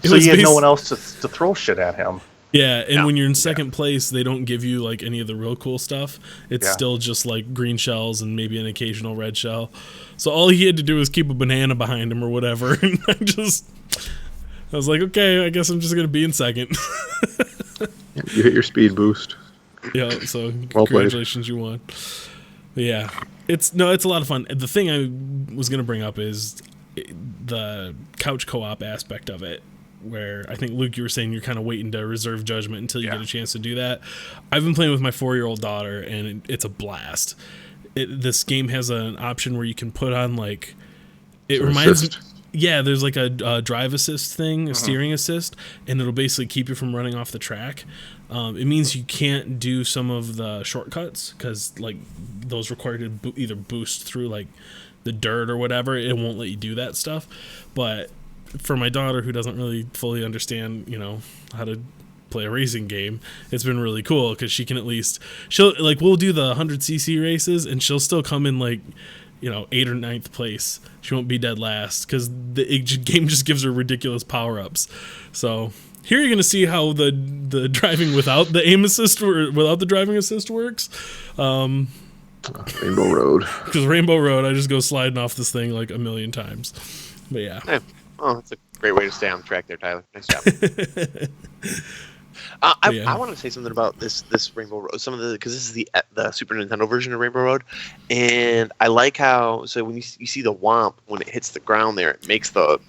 D: So you had no one else to throw shit at him.
A: Yeah, and when you're in second place, they don't give you like any of the real cool stuff. It's still just like green shells and maybe an occasional red shell. So all he had to do was keep a banana behind him or whatever, and I was like, okay, I guess I'm just gonna be in second.
C: You hit your speed boost.
A: Yeah, so
C: Well
A: congratulations, played. You won. But yeah, it's a lot of fun. The thing I was gonna bring up is the couch co-op aspect of it, where I think, Luke, you were saying you're kind of waiting to reserve judgment until you get a chance to do that. I've been playing with my 4-year-old daughter, and it's a blast. This game has an option where you can put on like it reminds me. Yeah, there's like a drive assist thing, a steering assist, and it'll basically keep you from running off the track. It means you can't do some of the shortcuts because like those require to either boost through like the dirt or whatever. It won't let you do that stuff. But for my daughter, who doesn't really fully understand, how to play a racing game, it's been really cool because she can at least we'll do the 100cc races and she'll still come in like 8th or 9th place. She won't be dead last because the game just gives her ridiculous power-ups. So here you're going to see how the driving without the aim assist or without the driving assist works.
C: Rainbow Road.
A: Because Rainbow Road, I just go sliding off this thing like a million times. But yeah.
B: Oh, that's a great way to stay on track there, Tyler. Nice job. I want to say something about this Rainbow Road. Because this is the Super Nintendo version of Rainbow Road, and I like how when you see the womp when it hits the ground there, it makes the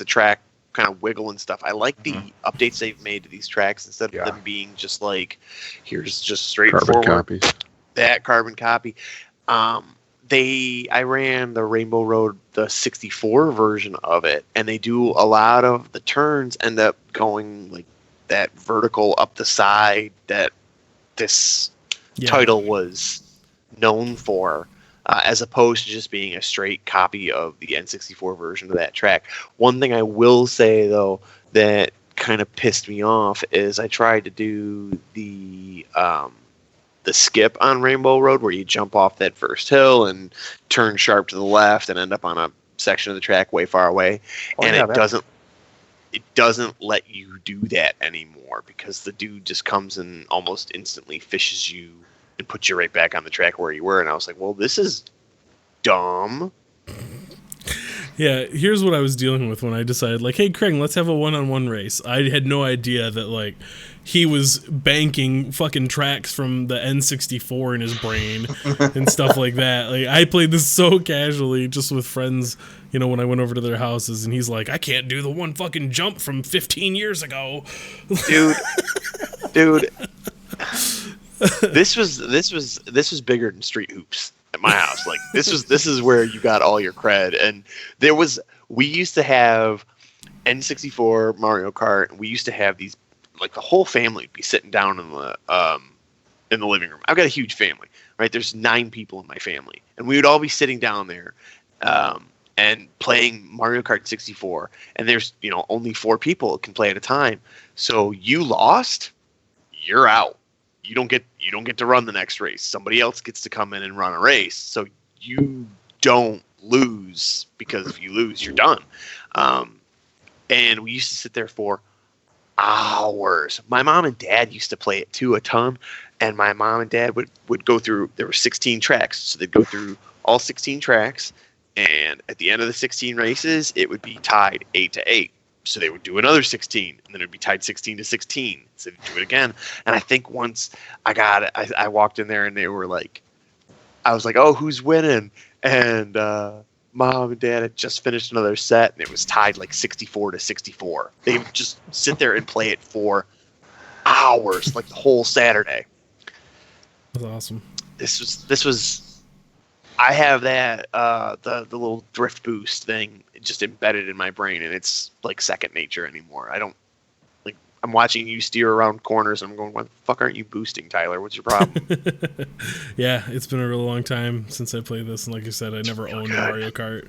B: track kind of wiggle and stuff. I like the updates they've made to these tracks instead of them being just like here's just straightforward carbon copy. I ran the Rainbow Road, the 64 version of it, and they do a lot of the turns end up going like that vertical up the side that this title was known for, as opposed to just being a straight copy of the N64 version of that track. One thing I will say, though, that kind of pissed me off is I tried to do the skip on Rainbow Road where you jump off that first hill and turn sharp to the left and end up on a section of the track way far away. It doesn't let you do that anymore because the dude just comes and almost instantly fishes you and puts you right back on the track where you were. And I was like, well, this is dumb.
A: Yeah, here's what I was dealing with when I decided, like, hey, Kring, let's have a one-on-one race. I had no idea that, like, he was banking fucking tracks from the N64 in his brain and stuff like that. Like, I played this so casually just with friends, when I went over to their houses, and he's like, I can't do the one fucking jump from 15 years ago.
B: Dude. This was bigger than Street Hoops at my house. Like this is where you got all your cred. And we used to have N64 Mario Kart, and we used to have these, like, the whole family would be sitting down in the living room. I've got a huge family, right? There's 9 people in my family, and we would all be sitting down there, and playing Mario Kart 64, and there's only 4 people can play at a time. So you lost, you're out. You don't get to run the next race. Somebody else gets to come in and run a race. So you don't lose, because if you lose, you're done. And we used to sit there for hours. My mom and dad used to play it too a ton, and my mom and dad would go through. There were 16 tracks, so they'd go through all 16 tracks. And at the end of the 16 races, it would be tied 8-8. So they would do another 16, and then it would be tied 16-16. So they'd do it again. And I think once I walked in there, and they were like, I was like, oh, who's winning? And Mom and Dad had just finished another set, and it was tied like 64-64. They would just sit there and play it for hours, like the whole Saturday.
A: That's awesome.
B: This was. I have that the little drift boost thing just embedded in my brain, and it's like second nature anymore. I don't like. I'm watching you steer around corners, and I'm going, "Why the fuck aren't you boosting, Tyler? What's your problem?"
A: Yeah, it's been a really long time since I played this, and like you said, I never owned a Mario Kart.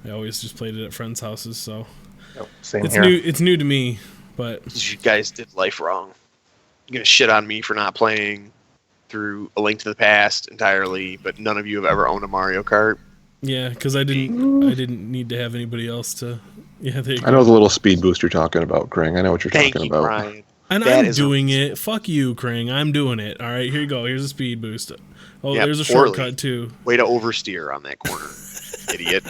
A: I always just played it at friends' houses, so
D: Same
A: it's
D: here.
A: new. It's new to me, but
B: You guys did life wrong. You're gonna shit on me for not playing through A Link to the Past entirely, but none of you have ever owned a Mario Kart.
A: yeah, because I didn't need to have anybody else to. Yeah, there you
C: I know the little speed boost you're talking about, Krang. I know what you're
B: Thank
C: talking
B: you,
C: about.
B: Brian.
A: And
B: That
A: I'm
B: is
A: doing it. Fuck you, Krang. I'm doing it. All right, here you go. Here's a speed boost. Oh,
B: Yeah,
A: there's a
B: poorly.
A: shortcut too.
B: Way to oversteer on that corner, idiot.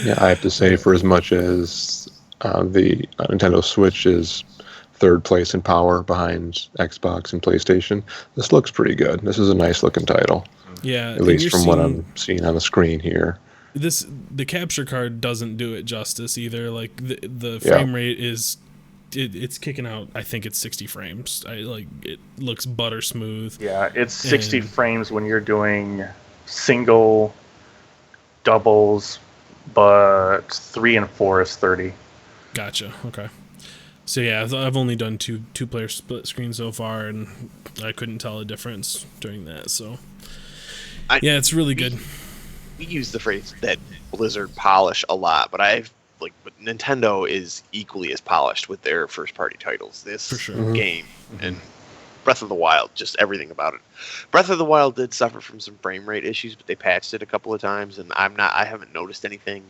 C: Yeah, I have to say, for as much as the Nintendo Switch is third place in power behind Xbox and PlayStation, this looks pretty good. This is a nice looking title,
A: Yeah,
C: at least from what I'm seeing on the screen here.
A: The capture card doesn't do it justice either. Like the frame rate is, it's kicking out. I think it's 60 frames. It looks butter smooth.
D: Yeah, it's 60 frames when you're doing single, doubles, but 3 and 4 is 30.
A: Gotcha. Okay. So yeah, I've only done two player split screen so far, and I couldn't tell a difference during that. So yeah, it's really good.
B: We use the phrase that Blizzard polish a lot, but but Nintendo is equally as polished with their first party titles. This
A: For sure.
B: game and Breath of the Wild, just everything about it. Breath of the Wild did suffer from some frame rate issues, but they patched it a couple of times, and I haven't noticed anything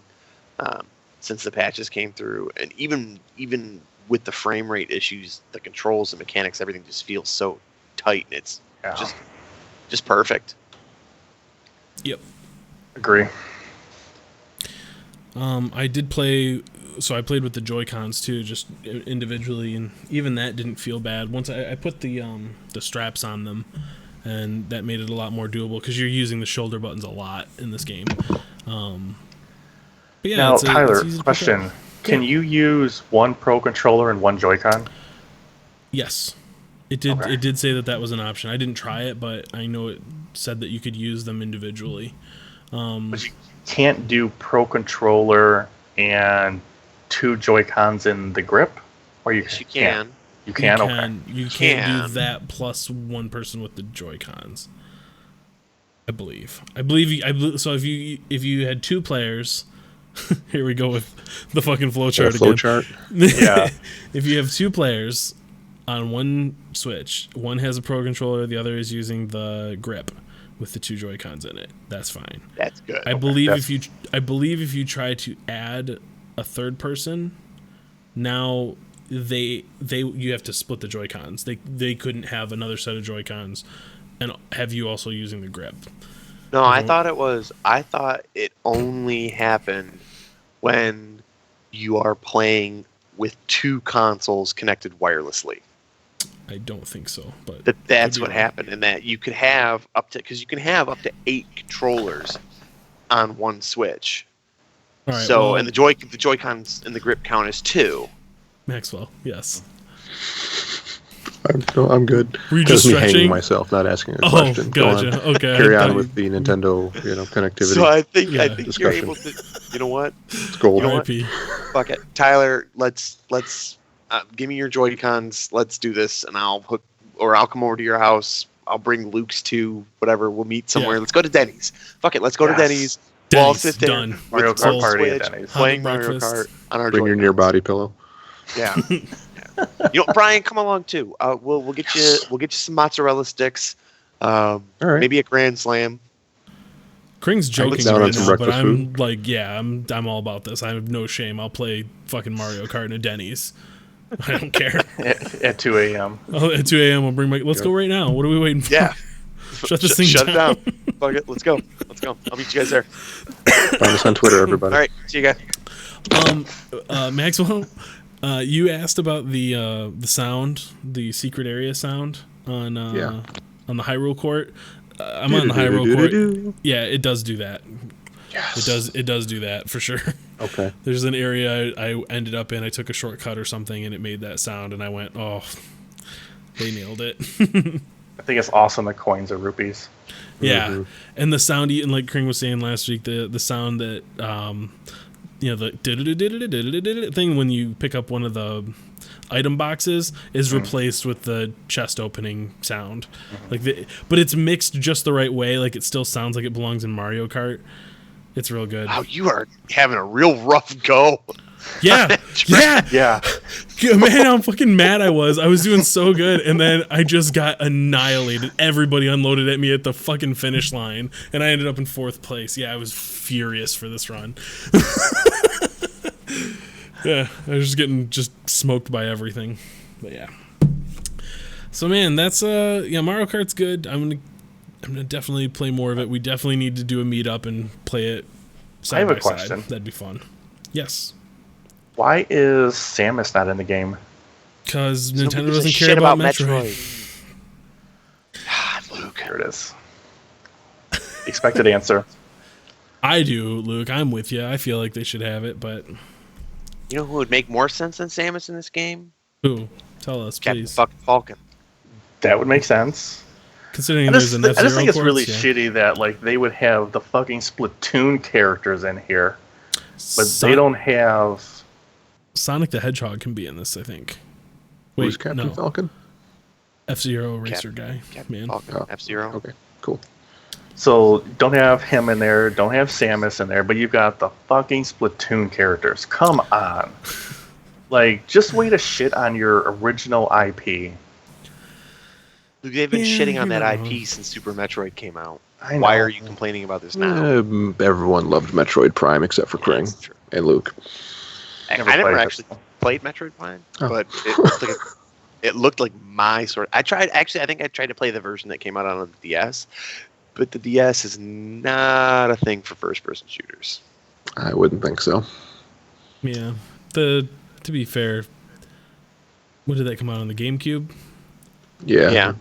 B: since the patches came through. And even with the frame rate issues, the controls and mechanics, everything just feels so tight, and it's just perfect.
A: Yep.
D: Agree.
A: I did play, so I played with the Joy-Cons too, just individually, and even that didn't feel bad. Once I put the straps on them, and that made it a lot more doable because you're using the shoulder buttons a lot in this game. But yeah,
D: Now, Tyler,
A: it's easy to pick
D: question:
A: up.
D: Can you use one Pro controller and one Joy-Con?
A: Yes, it did.
D: Okay.
A: It did say that was an option. I didn't try it, but I know it said that you could use them individually.
D: But you can't do Pro controller and 2 Joy-Cons in the grip, or you
B: Yes, you can.
D: You can. Okay.
A: You can do that plus one person with the Joy-Cons. I believe. So if you had 2 players, here we go with the fucking flowchart again.
C: Flowchart.
D: Yeah.
A: If you have 2 players on one Switch, one has a Pro controller, the other is using the grip with the 2 Joy-Cons in it. That's fine.
B: That's good.
A: I believe if you try to add a third person, now you have to split the Joy-Cons. They couldn't have another set of Joy-Cons and have you also using the grip.
B: No, I thought it only happened when you are playing with 2 consoles connected wirelessly.
A: I don't think so, but
B: That's what happened, and that you could have up to 8 controllers on one Switch.
A: All right,
B: So,
A: well,
B: and the Joy-Cons and the grip count is 2.
A: Maxwell, yes.
C: I'm good.
A: Were you
C: Just
A: just
C: me hanging
A: stretching?
C: myself, not asking a
A: Oh,
C: question. Go on.
A: gotcha. Okay.
C: Carry
A: I
C: on
A: thought
C: with the Nintendo, connectivity.
B: So I think
A: Yeah.
B: you're
C: Discussion.
B: able to. You know what?
C: It's gold.
B: You know what?
A: RIP.
B: Fuck it, Tyler. Let's give me your Joy-Cons. Let's do this, and I'll come over to your house. I'll bring Luke's too. Whatever. We'll meet somewhere.
A: Yeah.
B: Let's go to Denny's. Fuck it. Let's go to
D: Yes.
B: Denny's. We'll all
A: Denny's,
B: sit there
A: done.
B: with
D: Mario
B: the
D: Kart party at
B: Switch,
D: Denny's.
B: playing
A: Hot
B: Mario
A: breakfast.
B: Kart on our
C: Bring your
B: Joy-Cons.
C: near body pillow.
B: Yeah. Brian, come along too. We'll get you some mozzarella sticks.
C: All right.
B: Maybe a Grand Slam.
A: Kring's joking
C: down on
A: right
C: some
A: now, but
C: breakfast
A: I'm
C: food.
A: like, yeah, I'm all about this. I have no shame. I'll play fucking Mario Kart in a Denny's. I don't care.
D: At 2 a.m.
A: At 2 a.m. I'll bring my. Let's go right now. What are we waiting for?
B: Yeah.
A: Shut this thing
B: Shut
A: down.
B: it down. Fuck it. Let's go. I'll meet you guys there.
C: Find us on Twitter, everybody.
B: All right. See you guys.
A: Maxwell, you asked about the sound, the secret area sound on the Hyrule Court. I'm on the Hyrule Court. Yeah, it does do that. Yes. It does do that for sure.
C: Okay.
A: There's an area I ended up in. I took a shortcut or something, and it made that sound, and I went, "Oh, they nailed it."
D: I think it's awesome that coins are rupees.
A: Yeah, and the sound, and like Kring was saying last week, the sound that the thing when you pick up one of the item boxes is replaced with the chest opening sound, but it's mixed just the right way. Like it still sounds like it belongs in Mario Kart. It's real good.
B: Wow, you are having a real rough go.
A: Yeah,
D: Yeah.
A: man, how fucking mad I was. I was doing so good, and then I just got annihilated. Everybody unloaded at me at the fucking finish line, and I ended up in 4th place. Yeah, I was furious for this run. Yeah, I was just getting smoked by everything. But yeah. So man, that's Mario Kart's good. I'm gonna definitely play more of it. We definitely need to do a meetup and play it side
D: I have
A: by
D: a question.
A: side. That'd be fun. Yes.
D: Why is Samus not in the game?
A: Because
B: Nobody
A: Nintendo
B: gives a
A: doesn't
B: shit
A: care about Metroid.
B: God, Luke.
D: Here it is. Expected answer.
A: I do, Luke. I'm with you. I feel like they should have it, but
B: You know who would make more sense than Samus in this game?
A: who? Tell us,
B: Captain
A: please.
B: fucking Falcon.
D: That would make sense.
A: Considering
D: I
A: there's
D: just,
A: an
D: I just think it's really
A: F-Zero
D: shitty that like they would have the fucking Splatoon characters in here, but
A: Son-
D: they don't have.
A: Sonic the Hedgehog can be in this, I think.
C: Who's Captain Falcon?
A: F-Zero racer guy.
B: Captain
A: Man.
B: Falcon.
C: Oh,
B: F-Zero.
C: Okay, cool.
D: So don't have him in there. Don't have Samus in there. But you've got the fucking Splatoon characters. Come on, like just way to shit on your original IP.
B: Luke, they've been
A: Yeah,
B: shitting on
A: you're
B: that
A: not
B: IP
A: wrong.
B: since Super Metroid came out.
D: I know.
B: Why are you complaining about this now?
C: Everyone loved Metroid Prime except for Kring
B: That's true.
C: and Luke.
B: I
D: Never
B: never
D: played
B: actually
D: it.
B: played Metroid Prime,
C: Oh.
B: but it looked like my sort. I tried. Actually, I think I tried to play the version that came out on the DS, but the DS is not a thing for first-person shooters.
C: I wouldn't think so.
A: Yeah. To be fair, when did that come out on the GameCube?
C: Yeah.
B: Yeah.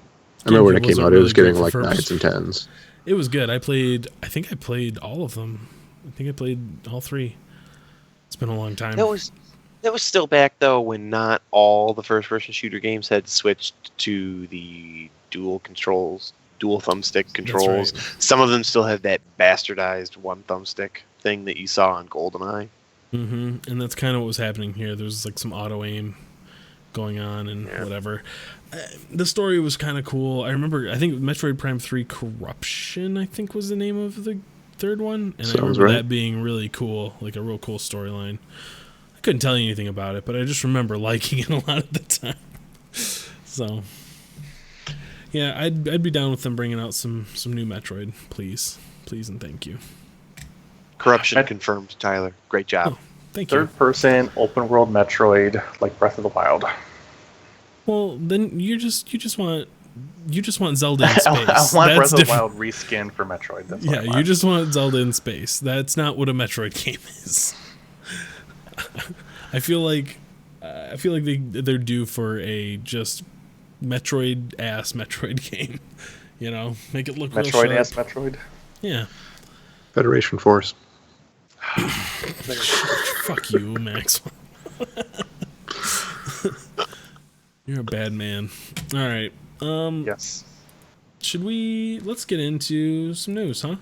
C: I remember when it
A: GameCube
C: came
A: wasn't
C: out, it was
A: really
C: getting
A: great
C: like
A: for
C: 9s and 10s.
A: It was good. I think I played all of them. I think I played all 3. It's been a long time.
B: That was still back though when not all the first-person shooter games had switched to the dual thumbstick controls.
A: right.
B: Some of them still had that bastardized one thumbstick thing that you saw on GoldenEye.
A: And that's kind of what was happening here. There was like some auto aim going on and whatever. The story was kind of cool. I remember, I think Metroid Prime 3 Corruption, I think was the name of the third one. And I remember that being really cool, like a real cool storyline. I couldn't tell you anything about it, but I just remember liking it a lot at the time. So, yeah, I'd be down with them bringing out some new Metroid, please. Please and thank you.
B: Corruption confirmed, Tyler. Great job.
A: Oh, thank you.
D: Third person open world Metroid like Breath of the Wild.
A: Well, then you just want Zelda in space.
D: I want
A: That's
D: Breath of the
A: different.
D: Wild reskin for Metroid. That's what I
A: Yeah,
D: want.
A: you just want Zelda in space. That's not what a Metroid game is. I feel like they're due for a just Metroid game. You know, make it look real
D: Metroid
A: sharp.
D: ass Metroid.
A: Yeah.
C: Federation Force.
A: Fuck you, Maxwell. You're a bad man. All right.
D: Yes.
A: Let's get into some news, huh?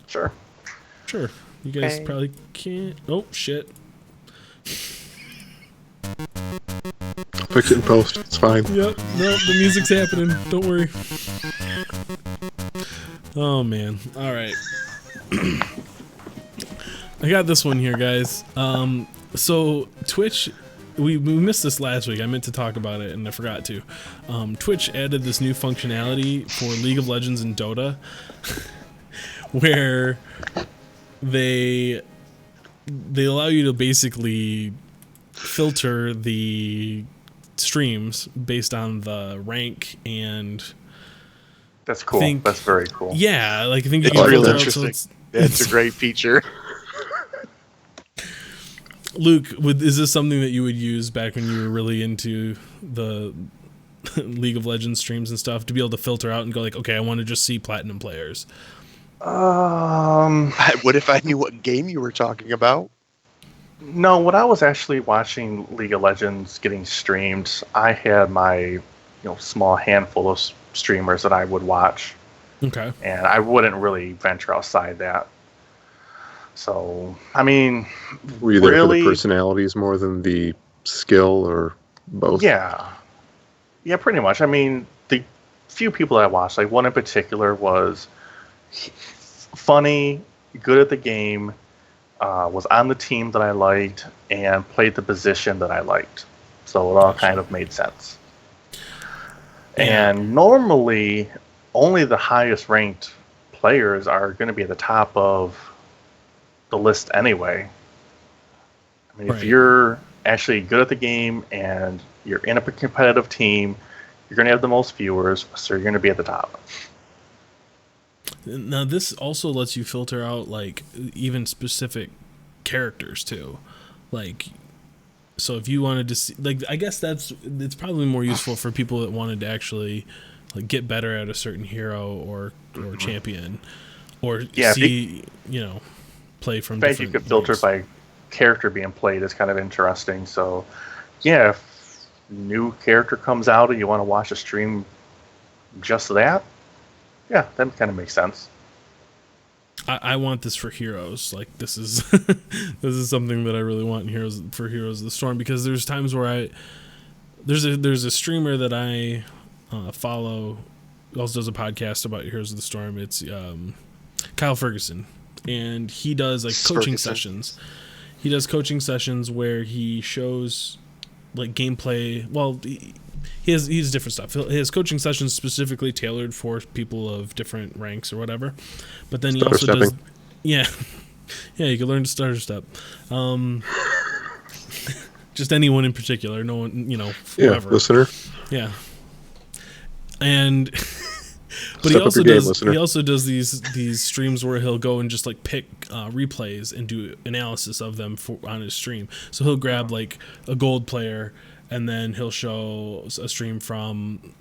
D: Sure.
A: Sure. You guys
B: Okay.
A: probably can't. Oh, shit.
C: Fix it in post. It's fine.
A: Yep. No, the music's happening. Don't worry. Oh, man. All right. I got this one here, guys. So Twitch, we missed this last week. I meant to talk about it and I forgot to. Twitch added this new functionality for League of Legends and Dota, where they allow you to basically filter the streams based on the rank and.
D: That's cool. That's very cool.
A: Yeah, like I think you
B: It's
A: can
B: real
A: filter out,
B: interesting.
A: so
B: It's a great feature.
A: Luke, is this something that you would use back when you were really into the League of Legends streams and stuff, to be able to filter out and go like, okay, I want to just see platinum players?
B: What if I knew what game you were talking about?
D: No, when I was actually watching League of Legends getting streamed, I had my small handful of streamers that I would watch.
A: Okay.
D: And I wouldn't really venture outside that. So, I mean,
C: Were you there
D: really,
C: for the personalities more than the skill, or both?
D: Yeah, pretty much. I mean, the few people that I watched, like one in particular, was funny, good at the game, was on the team that I liked, and played the position that I liked. So it all kind of made sense. And normally, only the highest ranked players are going to be at the top of the list anyway. I mean, if you're actually good at the game and you're in a competitive team, you're going to have the most viewers, so you're going to be at the top.
A: Now, this also lets you filter out like even specific characters too, like. So if you wanted to see, like, I guess it's probably more useful for people that wanted to actually like get better at a certain hero or champion, or see play from.
D: In fact, you could filter by character being played. Is kind of interesting. So, yeah, if new character comes out and you want to watch a stream, just that, yeah, that kind of makes sense.
A: I want this for Heroes. Like this is this is something that I really want in Heroes of the Storm, because there's times where there's a streamer that I follow, also does a podcast about Heroes of the Storm. It's Kyle Ferguson, and he does like coaching sessions. He does coaching sessions where he shows like gameplay. Well, he has different stuff. He has coaching sessions specifically tailored for people of different ranks or whatever. But then he also does, yeah, you can learn to stutter step. Just anyone in particular, no one, whoever.
C: Yeah, listener.
A: Yeah, and but he also does these streams where he'll go and just like pick replays and do analysis of them on his stream. So he'll grab like a gold player, and then he'll show a stream from,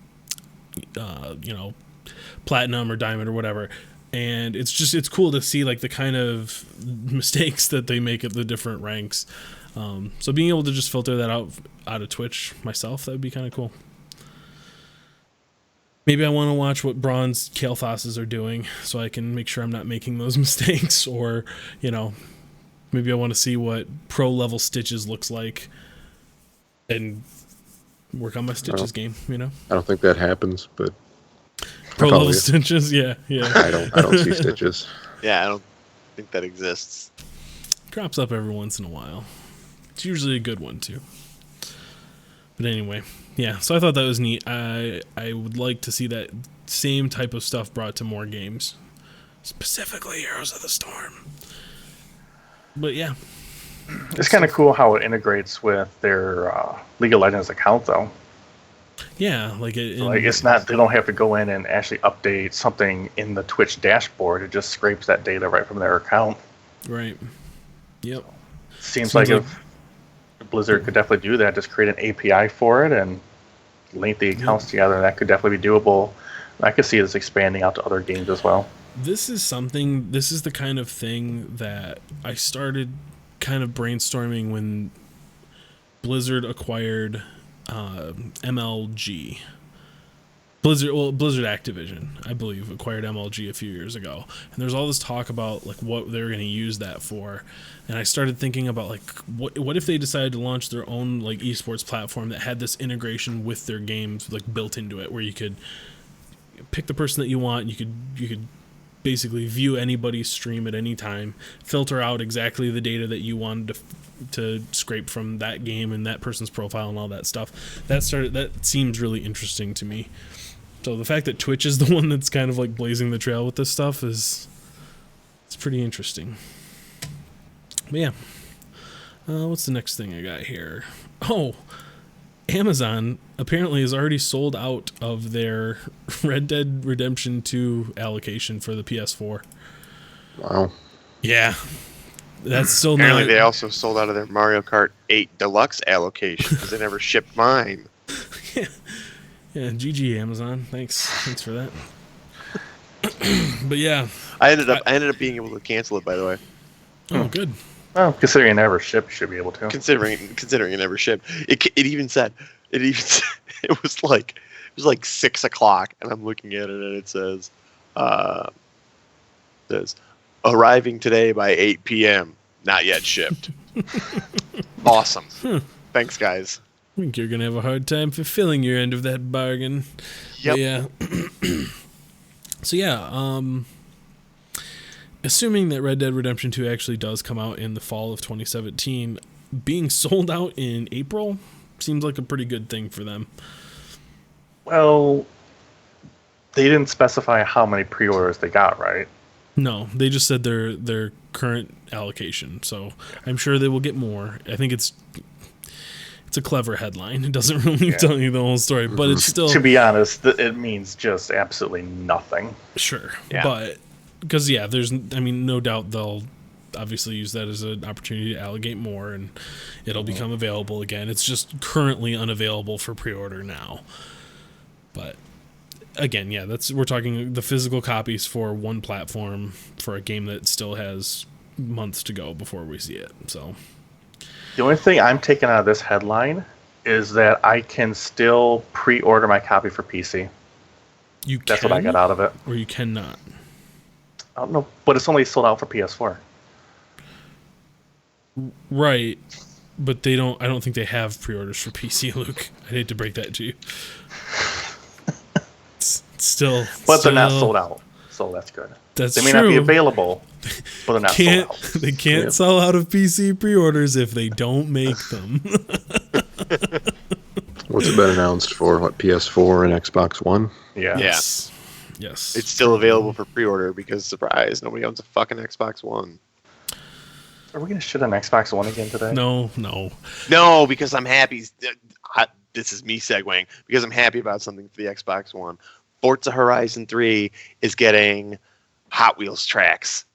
A: platinum or diamond or whatever. And it's cool to see like the kind of mistakes that they make at the different ranks. So being able to just filter that out of Twitch myself, that would be kind of cool. Maybe I want to watch what bronze Kael'thas's are doing so I can make sure I'm not making those mistakes. Or, maybe I want to see what pro level Stitches looks like and work on my Stitches game,
C: I don't think that happens, but
A: pro level Stitches, yeah.
C: I don't see Stitches.
B: Yeah, I don't think that exists.
A: Crops up every once in a while. It's usually a good one too. But anyway, yeah, so I thought that was neat. I would like to see that same type of stuff brought to more games, specifically Heroes of the Storm. But yeah,
D: it's kind of cool how it integrates with their League of Legends account, though.
A: Yeah, like
D: it's not, they don't have to go in and actually update something in the Twitch dashboard. It just scrapes that data right from their account.
A: Right. Yep.
D: Seems like if Blizzard could definitely do that, just create an API for it and link the accounts together. That could definitely be doable. I could see this expanding out to other games as well.
A: This is the kind of thing that I started kind of brainstorming when Blizzard acquired MLG. Blizzard Activision, I believe, acquired MLG a few years ago. And there's all this talk about like what they're going to use that for. And I started thinking about like what if they decided to launch their own like esports platform that had this integration with their games like built into it, where you could pick the person that you want, you could basically view anybody's stream at any time, filter out exactly the data that you wanted to scrape from that game and that person's profile and all that stuff. That seems really interesting to me. So the fact that Twitch is the one that's kind of like blazing the trail with this stuff it's pretty interesting. But yeah, what's the next thing I got here? Oh, Amazon apparently has already sold out of their Red Dead Redemption 2 allocation for the PS4.
C: Wow.
A: Yeah. That's still
B: Apparently
A: not...
B: they also sold out of their Mario Kart 8 Deluxe allocation because they never shipped mine.
A: Yeah, GG Amazon. Thanks for that. But yeah,
B: I ended up being able to cancel it, by the way.
A: oh good.
D: Well, considering it never shipped, you should be able to.
B: Considering it never shipped. It was like 6:00, and I'm looking at it, and it says arriving today by 8 p.m. Not yet shipped. Awesome. Thanks, guys.
A: I think you're gonna have a hard time fulfilling your end of that bargain.
B: Yep.
A: But yeah. So yeah, assuming that Red Dead Redemption 2 actually does come out in the fall of 2017, being sold out in April seems like a pretty good thing for them.
D: Well, they didn't specify how many pre-orders they got, right?
A: No, they just said their current allocation. So I'm sure they will get more. I think it's a clever headline. It doesn't really tell you the whole story, but it's still...
D: To be honest, it means just absolutely nothing.
A: Sure.
B: Yeah.
A: But, because, yeah, no doubt they'll obviously use that as an opportunity to allocate more, and it'll become available again. It's just currently unavailable for pre-order now. But, again, yeah, we're talking the physical copies for one platform for a game that still has months to go before we see it, so...
D: The only thing I'm taking out of this headline is that I can still pre-order my copy for PC. That's what I got out of it.
A: Or you cannot?
D: I don't know, but it's only sold out for PS4.
A: Right, but I don't think they have pre-orders for PC, Luke. I'd hate to break that to you.
D: But they're not sold out, so that's good. They may not be available, but they're not sold out.
A: They can't sell out of PC pre-orders if they don't make them.
C: What's it been announced for? What, PS4 and Xbox One?
D: Yeah.
A: Yes.
B: It's still available for pre-order because, surprise, nobody owns a fucking Xbox One.
D: Are we going to shit on Xbox One again today?
A: No.
B: No, because I'm happy. This is me segueing. Because I'm happy about something for the Xbox One. Forza Horizon 3 is getting Hot Wheels tracks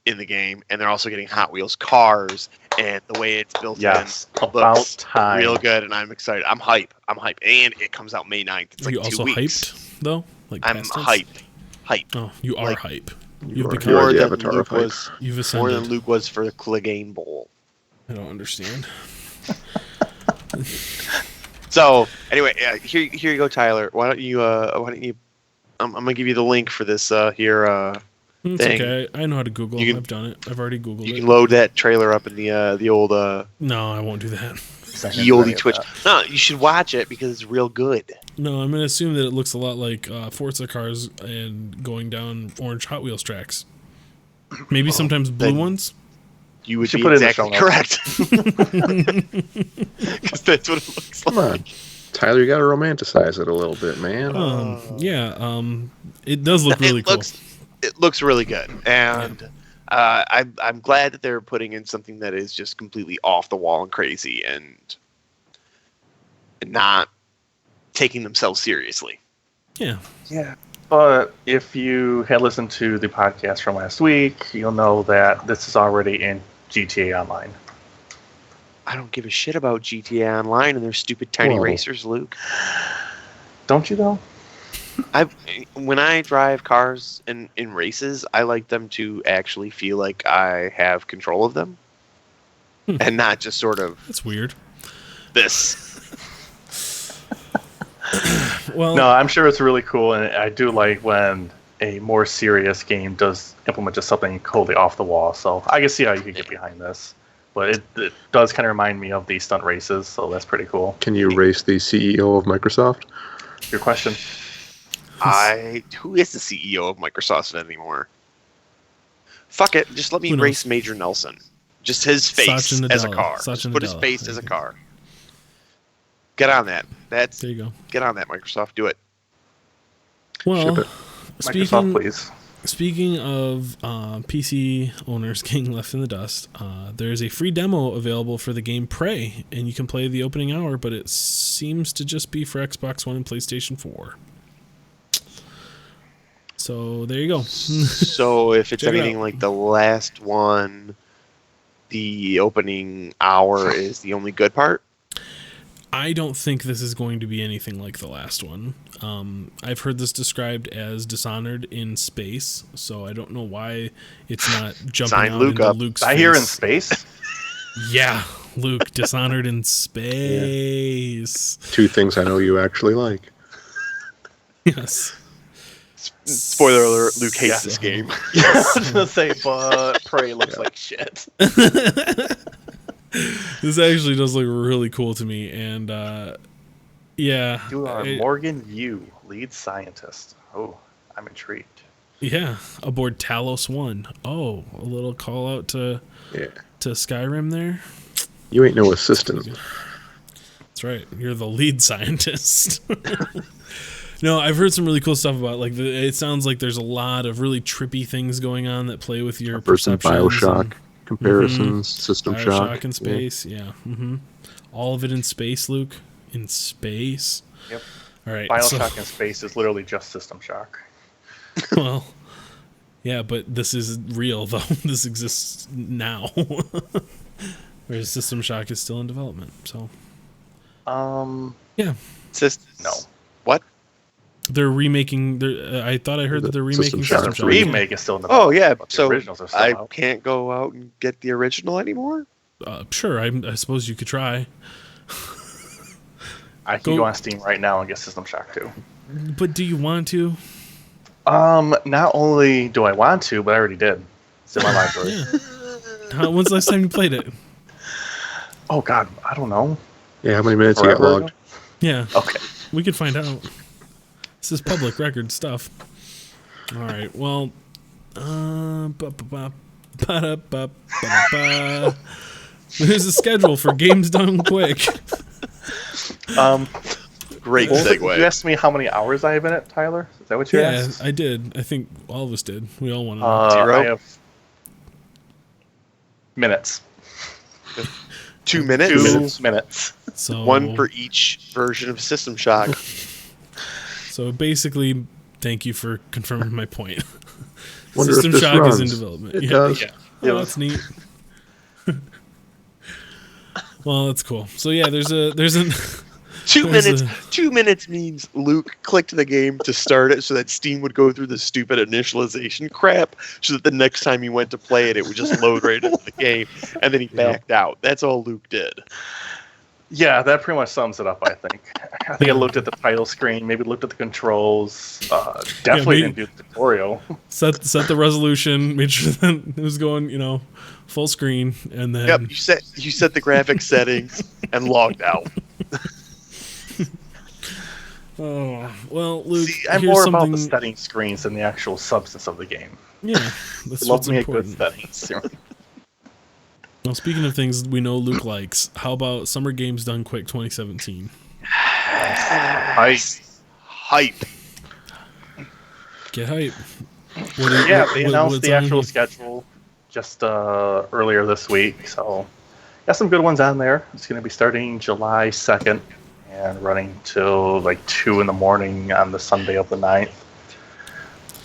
B: in the game, and they're also getting Hot Wheels cars, and the way it's built in looks
D: time.
B: Real good, and I'm excited. I'm hype, and it comes out May 9th. It's like
A: you
B: 2
A: also
B: weeks.
A: Hyped, though? Like
B: I'm hyped.
A: Oh, you are hype.
C: You've
A: become
B: more
C: the
B: than
C: avatar
B: Luke
C: of hype.
B: was.
A: You've ascended.
B: More than Luke was for the Clegane Bowl.
A: I don't understand.
B: So anyway, here you go, Tyler. Why don't you? I'm gonna give you the link for this here.
A: It's
B: thing.
A: okay. I know how to Google. I've done it. I've already Googled it.
B: You can load that trailer up in the old
A: No, I won't do that.
B: the oldie Twitch. No, you should watch it because it's real good.
A: No, I'm gonna assume that it looks a lot like Forza cars and going down orange Hot Wheels tracks. Maybe sometimes blue ones.
B: You would
D: should
B: be
D: put it in the
B: exactly
D: show
B: correct. Because that's what it looks like.
C: Come on. Tyler, you got to romanticize it a little bit, man.
A: It does look really cool.
B: It looks really good, and I'm glad that they're putting in something that is just completely off the wall and crazy, and not taking themselves seriously.
A: Yeah.
D: But if you had listened to the podcast from last week, you'll know that this is already in GTA Online.
B: I don't give a shit about GTA Online and their stupid tiny racers, Luke.
D: Don't you though?
B: When I drive cars in races, I like them to actually feel like I have control of them, and not just sort of.
A: That's weird.
B: This.
A: Well,
D: no, I'm sure it's really cool, and I do like when a more serious game does implement just something totally off the wall. So I can see how you could get behind this. But it does kind of remind me of the stunt races, so that's pretty cool.
C: Can you race the CEO of Microsoft?
D: Your question?
B: Who is the CEO of Microsoft anymore? Fuck it, just let me
A: Who knows?
B: race Major Nelson. Just his face
A: Satya
B: as a
A: Nadella.
B: car.
A: Satya
B: Just put his
A: Nadella.
B: face
A: There
B: as a
A: you go.
B: car. Get on that.
A: There you go.
B: Get on that, Microsoft. Do it.
A: Well,
C: Ship it.
D: Microsoft, please.
A: speaking of PC owners getting left in the dust, there's a free demo available for the game Prey, and you can play the opening hour, but it seems to just be for Xbox One and PlayStation 4. So there you go.
B: So if it's
A: Check it
B: anything
A: out.
B: like the last one, the opening hour is the only good part.
A: I don't think this is going to be anything like the last one. I've heard this described as Dishonored in space, so I don't know why it's not jumping
B: Sign
A: out
B: Luke
A: into
B: up.
A: Luke's
D: I hear in
A: face.
D: space.
A: Yeah, Luke, Dishonored in space.
C: 2 things I know you actually like.
A: Yes.
B: Spoiler alert: Luke hates
A: So-
B: this game.
D: I was gonna say, but Prey looks like shit.
A: This actually does look really cool to me, and yeah,
D: You are
A: it-
D: Morgan Yu, lead scientist. Oh, I'm intrigued.
A: yeah, aboard Talos 1. Oh, a little call out to
C: Yeah.
A: Skyrim there.
C: You ain't no assistant.
A: That's right. You're the lead scientist. No, I've heard some really cool stuff about it sounds like there's a lot of really trippy things going on that play with your
C: First some
A: perceptions.
C: Bioshock comparisons, System
A: Bioshock
C: Shock.
A: in space, yeah. All of it in space, Luke. In space.
D: Yep.
A: All right.
D: Bioshock in space is literally just System Shock.
A: Well, yeah, but this is real though. This exists now. Whereas System Shock is still in development. So yeah,
B: No. What?
A: they're remaking. I thought I heard that they're remaking
C: System Shock
A: System Shock.
D: Remake is still in the
B: Oh yeah.
D: but the
B: So
D: originals are still
B: I
D: out.
B: can't go out and get the original anymore.
A: Sure, I suppose you could try,
D: I can go on Steam right now and get System Shock 2.
A: but do you want to?
D: Not only do I want to, but I already did. It's in my library.
A: Yeah. When's the last time you played it?
D: Oh God, I don't know.
C: Yeah, how many minutes you got
D: Forever
C: logged?
D: ago?
A: Yeah,
D: Okay.
A: we could find out. This is public record stuff. All right. Well, there's a schedule for games done quick.
B: Great
D: You
B: segue.
D: asked me how many hours I have in it, Tyler? Is that what you
A: Yeah,
D: asked?
A: I did. I think all of us did. We all want to know.
B: 0?
D: I have minutes.
B: 2 minutes.
D: 2 minutes.
A: So
B: One for each version of System Shock.
A: So basically, thank you for confirming my point.
C: Wonder if
A: System
C: this
A: Shock is in
C: runs.
A: development.
C: It
A: Yeah.
C: does.
D: Yeah.
A: Oh, that's neat. Well, that's cool. So yeah, there's an
B: 2
A: There's
B: minutes.
A: a-
B: 2 minutes means Luke clicked the game to start it so that Steam would go through the stupid initialization crap so that the next time he went to play it, it would just load right into the game. And then he backed out. That's all Luke did.
D: Yeah, that pretty much sums it up, I think. I think I looked at the title screen, maybe looked at the controls. Definitely
A: me-
D: didn't do the tutorial.
A: set the resolution, made sure that it was going, full screen, and then
B: Yep, you set the graphics settings and logged out.
A: oh well, Luke.
D: See, I'm
A: here's
D: more about
A: something,
D: the setting screens than the actual substance of the game.
A: Yeah, that's
D: Love
A: what's
D: me a good
A: important.
D: settings.
A: Well, speaking of things we know Luke likes, how about Summer Games Done Quick 2017?
D: I
B: Hype.
A: Get hype.
D: Yeah, they announced
A: what's
D: the
A: on
D: actual
A: here?
D: schedule just earlier this week, so got some good ones on there. It's going to be starting July 2nd and running till like 2 in the morning on the Sunday of the 9th.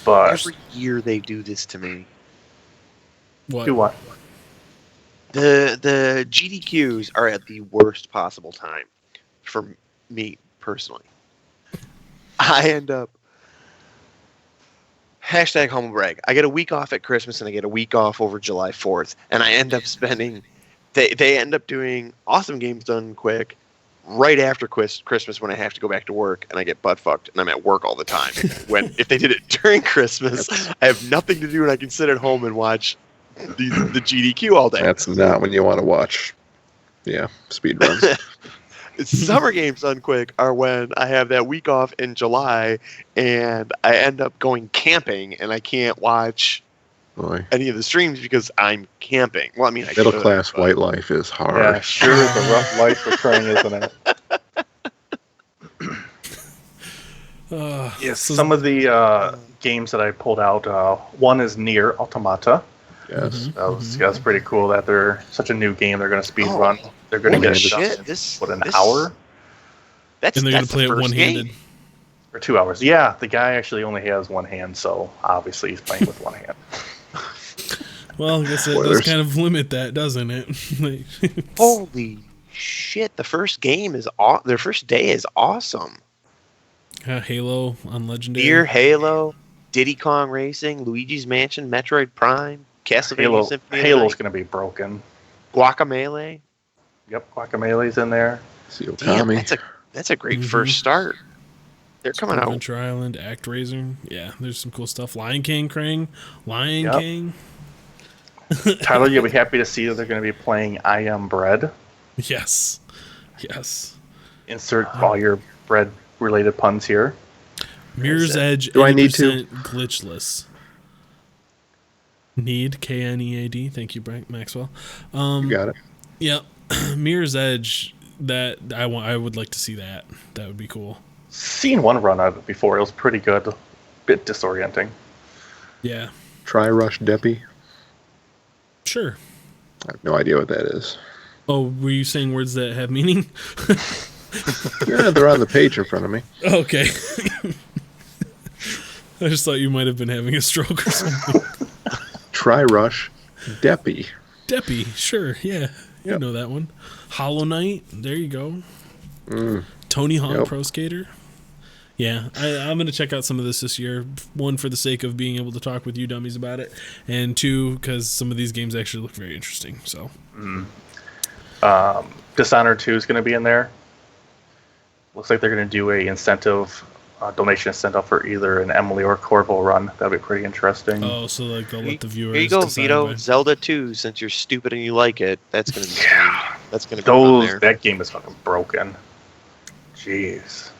D: But
B: Every year they do this to me.
A: What?
D: do what?
B: The GDQs are at the worst possible time for me personally. I end up hashtag humble brag. I get a week off at Christmas and I get a week off over July 4th, and I end up spending. They end up doing Awesome Games Done Quick right after Christmas when I have to go back to work and I get butt fucked and I'm at work all the time. When if they did it during Christmas, I have nothing to do and I can sit at home and watch the GDQ all day.
C: That's not when you want to watch. Yeah, speed runs.
B: Summer Games Done Quick are when I have that week off in July and I end up going camping and I can't watch
C: Boy,
B: any of the streams because I'm camping. Well, I mean, I
C: middle
B: could,
C: class
B: but-
C: white life is hard.
D: Yeah, sure is a rough life for Krang, isn't it? Yes,
A: so-
D: some of the games that I pulled out, one is Nier Automata.
C: Yes.
D: That's pretty cool that they're such a new game. They're going to speed run. They're going to
B: Holy
D: get it done
B: shit,
D: in,
B: this-
D: what, an
B: this-
D: hour
B: That's
A: And they're going
B: that's
A: to play
B: the
A: it
B: first
A: one-handed.
B: game.
D: or 2 hours. Yeah, the guy actually only has one hand, so obviously he's playing with one hand.
A: Well, I guess it does
C: Spoilers.
A: kind of limit that, doesn't it? Like,
B: Holy shit! The first game is their first day is awesome.
A: Halo on Legendary.
B: Nier, Halo, Diddy Kong Racing, Luigi's Mansion, Metroid Prime, Castlevania Symphony of the
D: Halo's
B: Night,
D: going to be broken.
B: Guacamelee.
D: Yep, Guacameele's in there.
C: See
B: Damn,
C: Okami.
B: that's a great
A: Mhm.
B: first start. They're coming out.
A: Adventure Island, ActRaiser. Yeah, there's some cool stuff. Lion King, Krang. Lion
D: Yep.
A: King.
D: Tyler, you'll be happy to see that they're going to be playing I Am Bread.
A: Yes. Yes.
D: Insert all your bread-related puns here.
A: Mirror's Edge.
C: Do I need to?
A: 80% glitchless. Need Knead. Thank you, Maxwell.
C: You got it.
A: Yep. Mirror's Edge. That I would like to see that. That would be cool.
D: Seen one run of it before. It was pretty good. Bit disorienting.
A: Yeah.
C: Try Rush Deppy.
A: Sure.
C: I have no idea what that is.
A: Oh, were you saying words that have meaning?
C: Yeah, they're on the page in front of me.
A: Okay. I just thought you might have been having a stroke or something.
C: Try Rush Deppy.
A: Deppy, sure, yeah. You
C: Yep.
A: know that one. Hollow Knight, there you go.
C: Mm.
A: Tony Hawk
C: Yep.
A: Pro Skater. Yeah, I'm going to check out some of this year. One, for the sake of being able to talk with you dummies about it. And two, because some of these games actually look very interesting. So,
D: Dishonored 2 is going to be in there. Looks like they're going to do a incentive, donation incentive for either an Emily or Corvo run. That'd be pretty interesting.
A: oh, so like they'll let the viewers
B: Here you go,
A: decide
B: Vito.
A: by-
B: Zelda 2, since you're stupid and you like it. That's gonna be that's gonna be on there.
D: That game is fucking broken. Jeez.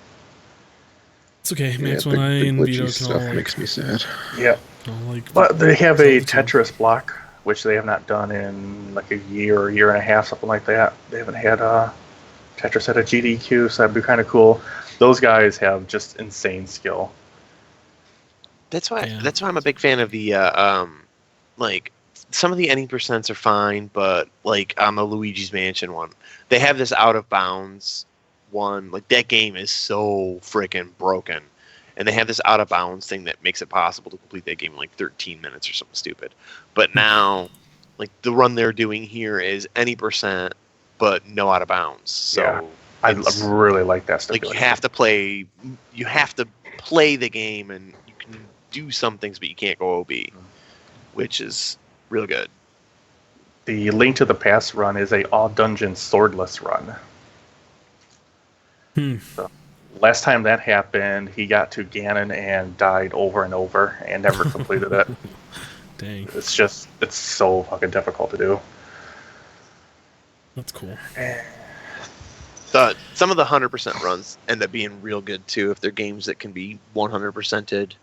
A: It's okay. Max,
C: Yeah,
A: when I
C: the
A: and
C: glitchy
A: Vito can
C: stuff
A: all like,
C: makes me sad.
D: Yeah.
A: all like.
D: But they have a
A: Zelda 2.
D: Tetris block, which they have not done in like a year or year and a half, something like that. They haven't had Tetris at a GDQ, so that'd be kind of cool. Those guys have just insane skill.
B: That's why
A: Yeah.
B: I'm a big fan of the like some of the any percents are fine, but like on the Luigi's Mansion one, they have this out of bounds one. Like that game is so freaking broken, and they have this out of bounds thing that makes it possible to complete that game in like 13 minutes or something stupid. But now, like the run they're doing here is any percent, but no out of bounds. So
D: Yeah. I
B: it's-
D: really like that
B: like
D: stipulation.
B: you have to play the game, and you can do some things, but you can't go OB, which is real good.
D: The Link to the Past run is a all dungeon swordless run. So, last time that happened, he got to Ganon and died over and over and never completed it.
A: Dang,
D: It's so fucking difficult to do.
A: that's cool.
B: Some of the 100% runs end up being real good too if they're games that can be 100%ed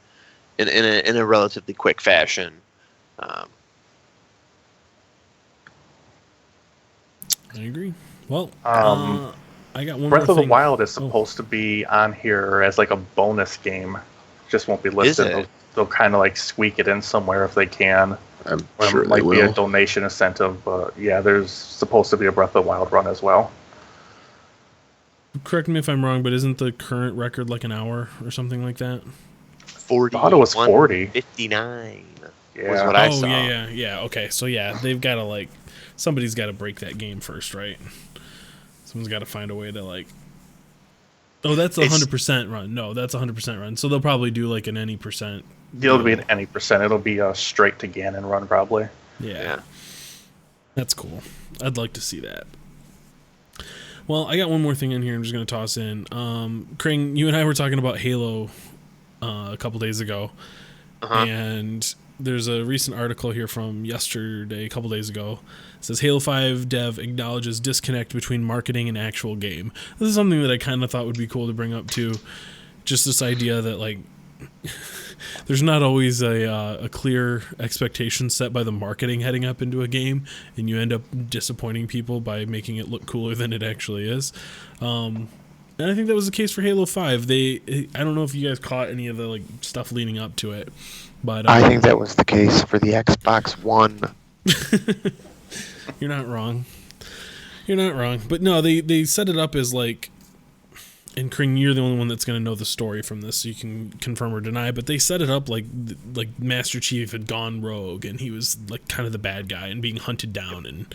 B: in a relatively quick fashion.
A: I agree. Well, I got one
D: Breath
A: more
D: of the
A: thing.
D: Wild is supposed to be on here as like a bonus game. Just won't be listed.
B: it?
D: They'll kind of like squeak it in somewhere if they can.
C: I'm
D: Or
C: sure
D: it
C: they
D: might be a
C: will.
D: donation incentive, but yeah, there's supposed to be a Breath of the Wild run as well.
A: Correct me if I'm wrong, but isn't the current record like an hour or something like that?
B: 40.
D: I thought it was 40.
B: 59 was
D: Yeah.
B: what I
A: oh
B: saw.
A: yeah. Okay, so yeah, they've got to like somebody's got to break that game first, right? Someone's got to find a way to like. Oh, that's a
B: It's-
A: 100% run. No, that's a 100% run. So they'll probably do like an any percent.
D: It'll be an any percent. It'll be a straight to Ganon run probably.
A: Yeah. That's cool. I'd like to see that. Well, I got one more thing in here I'm just going to toss in. Kring, you and I were talking about Halo a couple days ago.
B: Uh-huh.
A: And there's a recent article here from yesterday, a couple days ago. It says Halo 5 dev acknowledges disconnect between marketing and actual game. This is something that I kind of thought would be cool to bring up too. Just this idea that like there's not always a clear expectation set by the marketing heading up into a game, and you end up disappointing people by making it look cooler than it actually is. And I think that was the case for Halo 5. I don't know if you guys caught any of the like stuff leading up to it, but
B: I think that was the case for the Xbox One.
A: You're not wrong. You're not wrong. But no, they set it up as like, and Kring, you're the only one that's going to know the story from this, so you can confirm or deny, but they set it up like Master Chief had gone rogue, and he was like kind of the bad guy and being hunted down, and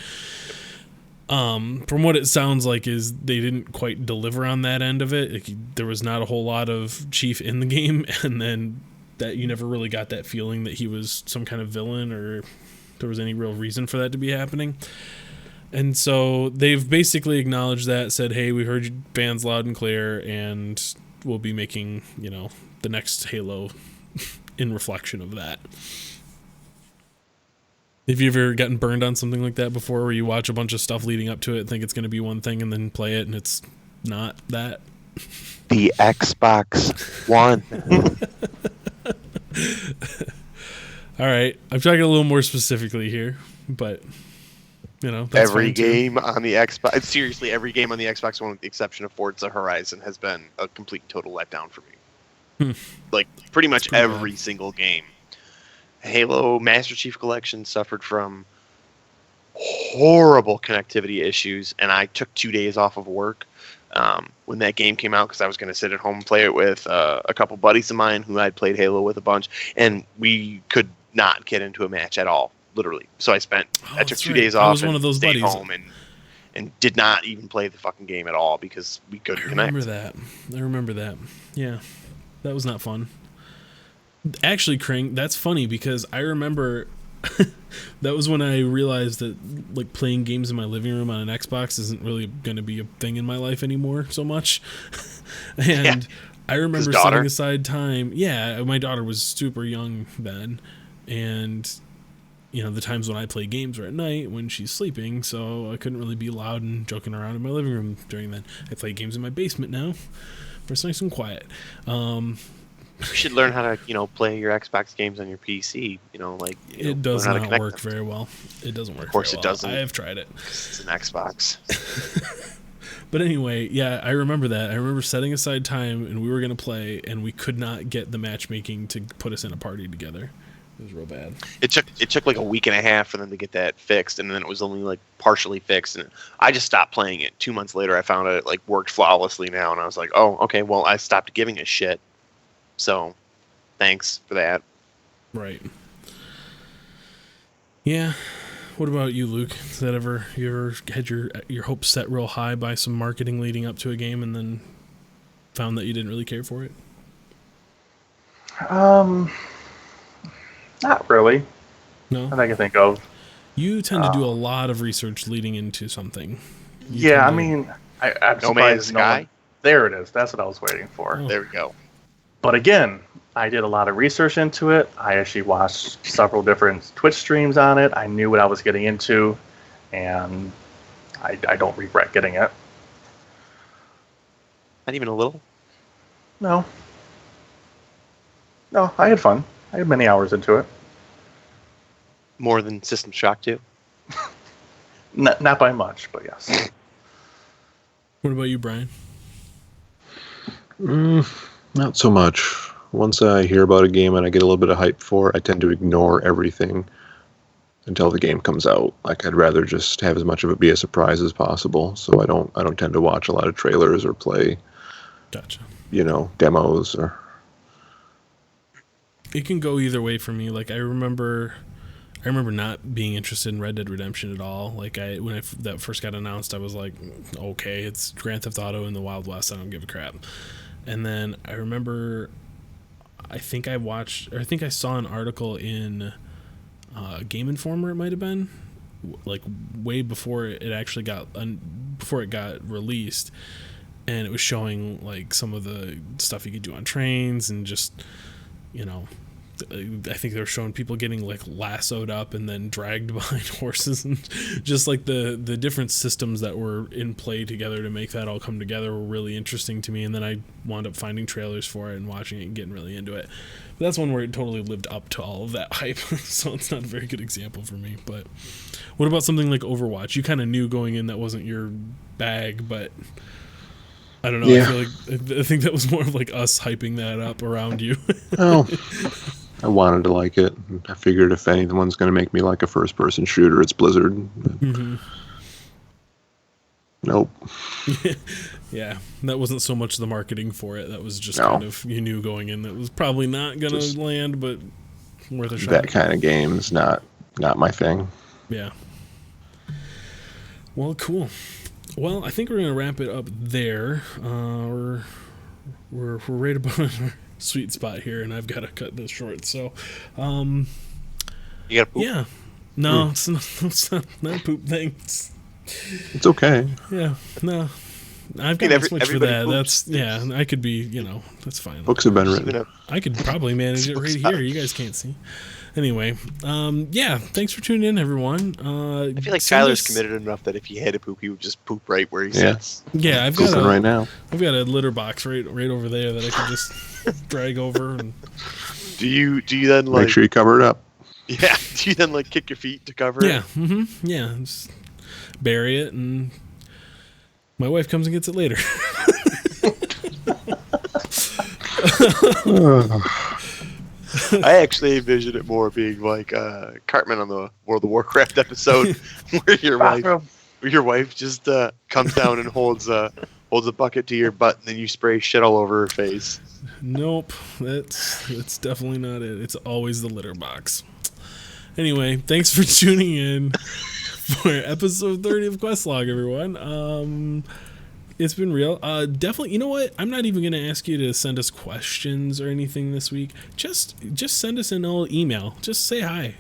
A: from what it sounds like is they didn't quite deliver on that end of it. Like, there was not a whole lot of Chief in the game, and then that you never really got that feeling that he was some kind of villain or there was any real reason for that to be happening. And so they've basically acknowledged that, said, hey, we heard you fans loud and clear, and we'll be making, the next Halo in reflection of that. Have you ever gotten burned on something like that before, where you watch a bunch of stuff leading up to it, think it's going to be one thing, and then play it, and it's not that?
B: The Xbox One.
A: All right. I'm talking a little more specifically here, but... that's
B: every
A: fine too.
B: game on the Xbox, seriously, every game on the Xbox One, with the exception of Forza Horizon, has been a complete and total letdown for me. Like, pretty much every single game. Halo Master Chief Collection suffered from horrible connectivity issues, and I took 2 days off of work when that game came out because I was going to sit at home and play it with a couple buddies of mine who I'd played Halo with a bunch, and we could not get into a match at all. Literally. So I took 2 days off and stayed home and did not even play the fucking game at all because we couldn't connect.
A: I remember that. Yeah. That was not fun. Actually, Kring, that's funny because I remember that was when I realized that like playing games in my living room on an Xbox isn't really going to be a thing in my life anymore so much. And I remember setting aside time. Yeah, my daughter was super young then, and the times when I play games are at night when she's sleeping, so I couldn't really be loud and joking around in my living room during that. I play games in my basement now, where it's nice and quiet. You
B: should learn how to, play your Xbox games on your PC.
A: It does not work very well. It doesn't work. Of
B: course, it doesn't.
A: I have tried it.
B: It's an Xbox.
A: But anyway, yeah, I remember that. I remember setting aside time, and we were gonna play, and we could not get the matchmaking to put us in a party together. It was real bad.
B: It took like a week and a half for them to get that fixed, and then it was only like partially fixed, and I just stopped playing it. 2 months later, I found it like worked flawlessly now, and I was like, oh, okay, well, I stopped giving a shit. So, thanks for that.
A: Right. Yeah. What about you, Luke? Has that you ever had your hopes set real high by some marketing leading up to a game, and then found that you didn't really care for it?
D: Not really.
A: No?
D: That I can think of.
A: You tend to do a lot of research leading into something. I'm
B: No Man's Sky?
D: There it is. That's what I was waiting for.
A: Oh.
B: There we go.
D: But again, I did a lot of research into it. I actually watched several different Twitch streams on it. I knew what I was getting into, and I don't regret getting it.
B: Not even a little?
D: No, I had fun. I had many hours into it.
B: More than System Shock 2?
D: Not by much, but yes.
A: What about you, Brian?
C: Not so much. Once I hear about a game and I get a little bit of hype for it, I tend to ignore everything until the game comes out. Like, I'd rather just have as much of it be a surprise as possible. So I don't tend to watch a lot of trailers or play,
A: Gotcha.
C: Demos or.
A: It can go either way for me. Like, I remember not being interested in Red Dead Redemption at all. Like, when that first got announced, I was like, okay, it's Grand Theft Auto in the Wild West. I don't give a crap. And then I remember, I think I saw an article in Game Informer. It might have been like way before it actually before it got released, and it was showing like some of the stuff you could do on trains and just I think they were showing people getting like lassoed up and then dragged behind horses, and just like the different systems that were in play together to make that all come together were really interesting to me. And then I wound up finding trailers for it and watching it and getting really into it. But that's one where it totally lived up to all of that hype, so it's not a very good example for me. But what about something like Overwatch? You kind of knew going in that wasn't your bag, but I don't know.
C: Yeah.
A: I feel like I think that was more of like us hyping that up around you.
C: Oh, I wanted to like it. I figured if anyone's going to make me like a first-person shooter, it's Blizzard.
A: Mm-hmm.
C: Nope.
A: Yeah, that wasn't so much the marketing for it. That was just
C: No.
A: kind of, you knew going in that was probably not going
C: Just
A: to land, but worth a shot.
C: That kind of game's not my thing.
A: Yeah. Well, cool. Well, I think we're going to wrap it up there. We're right about our sweet spot here, and I've got to cut this short. So,
B: You gotta poop.
A: yeah. No, it's not a poop thing.
C: It's okay.
A: Yeah, no. I've got
B: mean,
A: to switch for
B: everybody
A: that.
B: poops.
A: That's, yeah, I could be, that's fine.
C: Books have been
B: Even
C: written.
B: a-
A: I could probably manage it right here. You guys can't see. Anyway, yeah, thanks for tuning in, everyone.
B: I feel like
A: send
B: Tyler's
A: us-
B: committed enough that if he had to poop, he would just poop right where he
C: Yeah.
B: sits.
A: Yeah, I've
C: Pooping
A: got
C: right now.
A: I've got a litter box right over there that I can just drag over. And
B: Do you then like
C: Make sure you cover it up.
B: yeah? Do you then like kick your feet to cover
A: yeah,
B: it?
A: yeah, just bury it, and my wife comes and gets it later.
B: I actually envision it more being like Cartman on the World of Warcraft episode where your wife just comes down and holds a bucket to your butt, and then you spray shit all over her face.
A: Nope, that's definitely not it. It's always the litter box. Anyway, thanks for tuning in for episode 30 of Questlog, everyone. It's been real. Definitely, you know what? I'm not even going to ask you to send us questions or anything this week. Just send us an old email. Just say hi.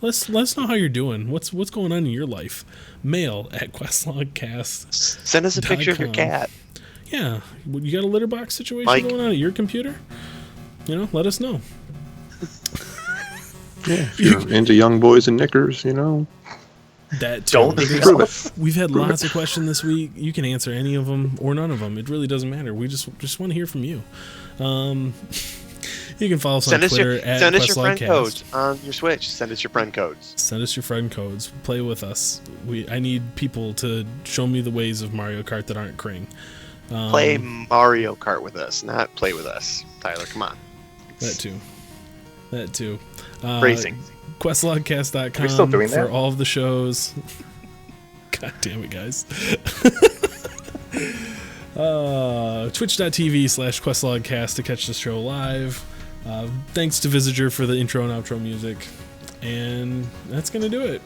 A: Let us know how you're doing. What's going on in your life? Mail at questlogcast.
B: Send us a picture of your
A: .com.
B: cat.
A: Yeah, you got a litter box situation
B: Mike.
A: going on at your computer? Let us know.
C: Yeah, if you're into young boys and knickers,
A: That too.
D: Don't
A: There's-
C: prove it.
A: We've had lots of questions this week. You can answer any of them or none of them. It really doesn't matter. We just want to hear from you. You can follow us on Twitter at
B: send us your friend
A: QuestLogcast.
B: codes on your Switch. Send us your friend codes.
A: Send us your friend codes. Play with us. I need people to show me the ways of Mario Kart that aren't Kring.
B: Play Mario Kart with us, not play with us. Tyler, come on.
A: That too.
B: Racing.
A: Questlogcast.com
D: Are we still doing
A: for
D: that?
A: all of the shows. God damn it, guys. Twitch.tv/questlogcast to catch the show live. Thanks to Visager for the intro and outro music. And that's going to do it.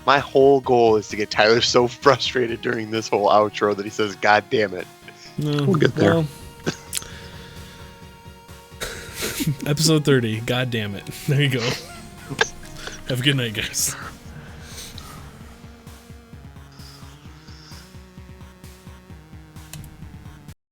B: My whole goal is to get Tyler so frustrated during this whole outro that he says, "God damn it."
A: No,
C: We'll get there.
A: well, episode 30. God damn it. There you go. Have a good night, guys.